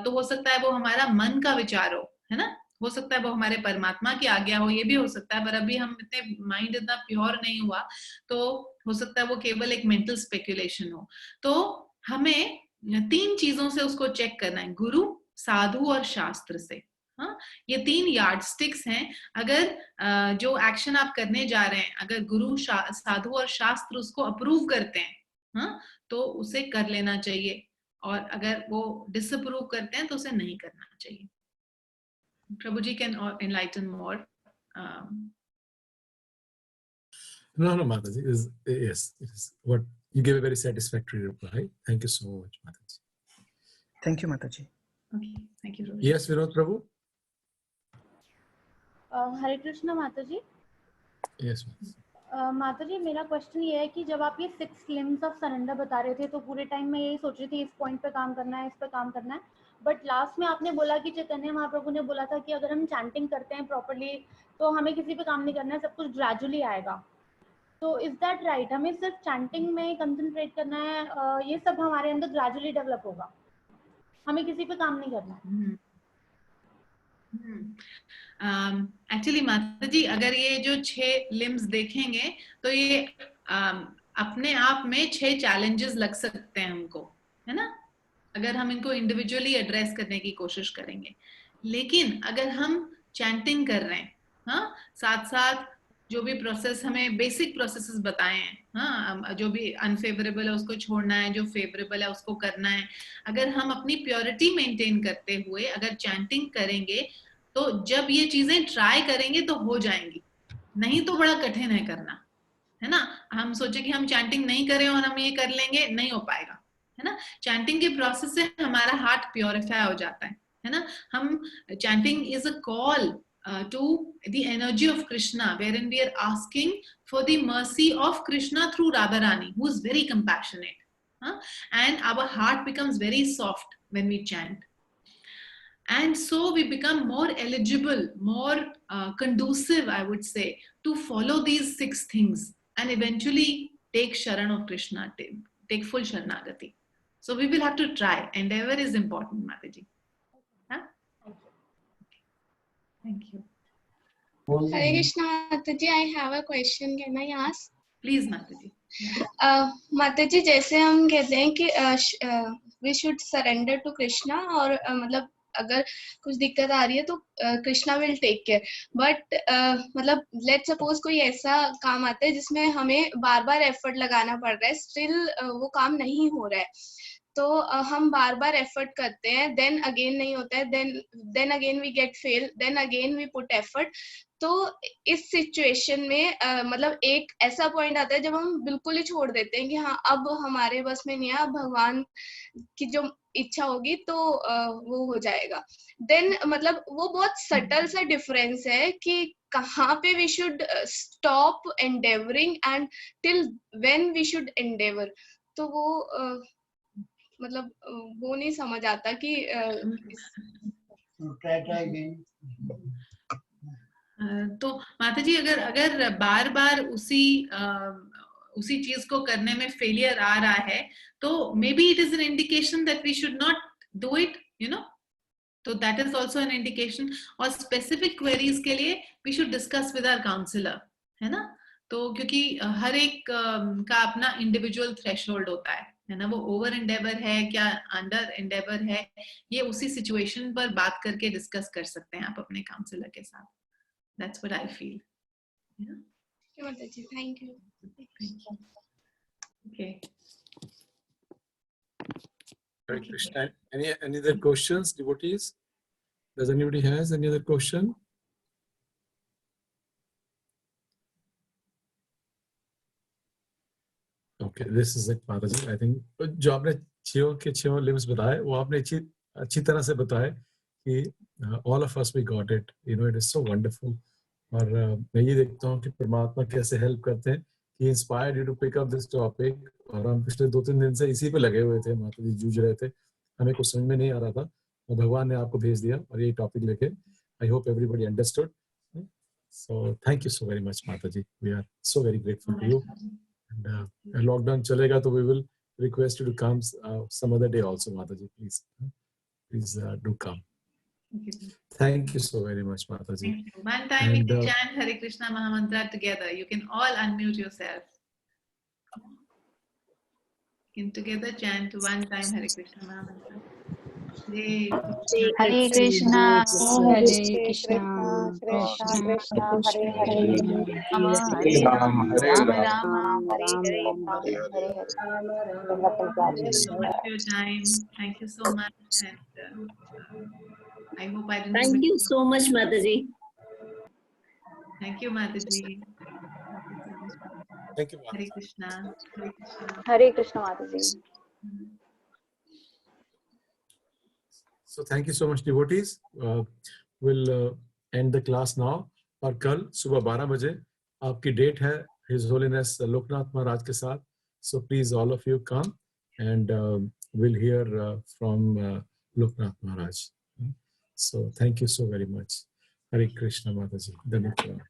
तो हो सकता है वो हमारा मन का विचार हो, है ना. हो सकता है वो हमारे परमात्मा की आज्ञा हो, ये भी हो सकता है, पर अभी हम इतने माइंड इतना प्योर नहीं हुआ, तो हो सकता है वो केवल एक मेंटल स्पेकुलेशन हो. तो हमें 3 चीजों से उसको चेक करना है, गुरु, साधु और शास्त्र से. ये 3 यार्ड स्टिक्स हैं. अगर जो एक्शन आप करने जा रहे हैं, अगर गुरु, साधु और शास्त्र उसको अप्रूव करते हैं, तो उसे कर लेना चाहिए, और अगर वो डिसअप्रूव करते हैं तो उसे नहीं करना चाहिए. Prabhuji can enlighten more. No, Mataji. Yes, it is. What you gave a very satisfactory reply. Thank you so much, Mataji. Thank you, Mataji. Okay, thank you, Prabhuji. Yes, Vinod Prabhu. हरे कृष्ण माताजी. Yes. माताजी, मेरा question ये है कि जब आप ये 6 limbs of surrender बता रहे थे, तो पूरे टाइम में यही सोच रही थी इस पॉइंट पे काम करना है, इस पे काम करना है, बट लास्ट में आपने बोला कि चैतन्य महाप्रभु ने बोला था कि अगर हम चैंटिंग करते हैं प्रॉपर्ली तो हमें किसी पे काम नहीं करना है, सब कुछ ग्रेजुअली आएगा. तो इज दैट राइट? हमें सिर्फ चैंटिंग में कंसंट्रेट करना है, ये सब हमारे अंदर ग्रेजुअली डेवलप होगा, हमें किसी पे काम नहीं करना है? एक्चुअली माता जी, अगर ये जो 6 लिम्स देखेंगे तो ये अपने आप में 6 चैलेंजेस लग सकते हैं हमको, है ना, अगर हम इनको इंडिविजुअली एड्रेस करने की कोशिश करेंगे। लेकिन अगर हम चैंटिंग कर रहे हैं, हाँ, साथ साथ जो भी प्रोसेस हमें बेसिक प्रोसेसेस बताए हैं, हाँ, जो भी अनफेवरेबल है उसको छोड़ना है, जो फेवरेबल है उसको करना है, अगर हम अपनी प्योरिटी मेंटेन करते हुए अगर चैंटिंग करेंगे तो जब ये चीजें ट्राई करेंगे तो हो जाएंगी, नहीं तो बड़ा कठिन है करना, है ना। हम सोचे कि हम चैंटिंग नहीं करें और हम ये कर लेंगे, नहीं हो पाएगा, है ना। चैंटिंग के प्रोसेस से हमारा हार्ट प्योरिफाई हो जाता है ना। हम chanting is a call to the energy of Krishna, wherein we are asking for the mercy of Krishna through Radharani, who is very compassionate, and our heart becomes very soft when we chant, and so we become more eligible, more conducive, I would say, to follow these 6 things and eventually take Sharan of Krishna, take full Sharanagati. So we will have to try. Endeavor is important, Mataji. Thank you. Hare Krishna, Mataji, I have a question. Can I ask? Please, Mataji. Mataji, जैसे हम कहते हैं कि we should surrender to Krishna, और मतलब अगर कुछ दिक्कत आ रही है तो Krishna will take care, but मतलब लेट्स सपोज कोई ऐसा काम आता है जिसमें हमें बार बार एफर्ट लगाना पड़ रहा है, स्टिल वो काम नहीं हो रहा है, तो हम बार बार एफर्ट करते हैं, देन अगेन नहीं होता है, then again we get fail, then again we put effort. तो इस सिचुएशन में मतलब एक ऐसा पॉइंट आता है जब हम बिल्कुल ही छोड़ देते हैं कि हाँ अब हमारे बस में नहीं है, अब भगवान की जो इच्छा होगी तो वो हो जाएगा। देन मतलब वो बहुत सटल सा डिफरेंस है कि कहाँ पे we should stop endeavouring and till when we should endeavour. तो वो मतलब वो नहीं समझ आता कि तो माताजी अगर बार बार उसी चीज को करने में फेलियर आ रहा है तो may be it is an indication that we should not do it, you know. तो that is also an indication. और स्पेसिफिक क्वेरीज के लिए we should discuss with our counsellor, है ना। तो क्योंकि हर एक का अपना इंडिविजुअल थ्रेशोल्ड होता है ना, वो ओवर एंडेवर है क्या अंडर एंडेवर है, ये उसी सिचुएशन पर बात करके डिस्कस कर सकते हैं आप अपने काउंसलर के साथ। That's what I feel. Yeah. Thank you. Okay. Hare Krishna. Any other questions, devotees? Does anybody has any other question? Okay, this is it, Mataji. I think जो आपने छह limbs बताए वो आपने अच्छी तरह से बताए कि all of us we got it. You know, it is so wonderful. और मैं ये देखता हूँ कि परमात्मा कैसे हेल्प करते हैं कि inspired you to pick up this topic. और हम पिछले 2-3 दिन से इसी पे लगे हुए थे, माता जी जूझ रहे थे, हमें कुछ समझ में नहीं आ रहा था और भगवान ने आपको भेज दिया और ये टॉपिक लेके। I hope everybody understood. So thank you so very much Mata ji, we are so very grateful to you. And lockdown चलेगा तो we will request you to come some other day also Mata ji, please do come. Thank you so very much, Mataji. One time we can chant Hare Krishna Mahamantra together. You can all unmute yourself. You can together chant one time Hare Krishna Mahamantra. Hare Krishna, Hare Krishna, Krishna Krishna, Hare Hare, Hare Hare Rama, Rama Rama, Hare Hare, Hare Thank you so much for your time. Thank you so much. And I hope I didn't. Thank you so much, Mataji. Thank you, Mataji. Thank you, Mataji. Hare Krishna. Hare Krishna. Hare Krishna, Mataji. So thank you so much, devotees. We'll end the class now. और कल सुबह 12 बजे आपकी date है His Holiness Loknath महाराज के साथ. So please all of you come and we'll hear from Loknath Maharaj. So thank you so very much. Hare Krishna Mataji. Dhanyavad.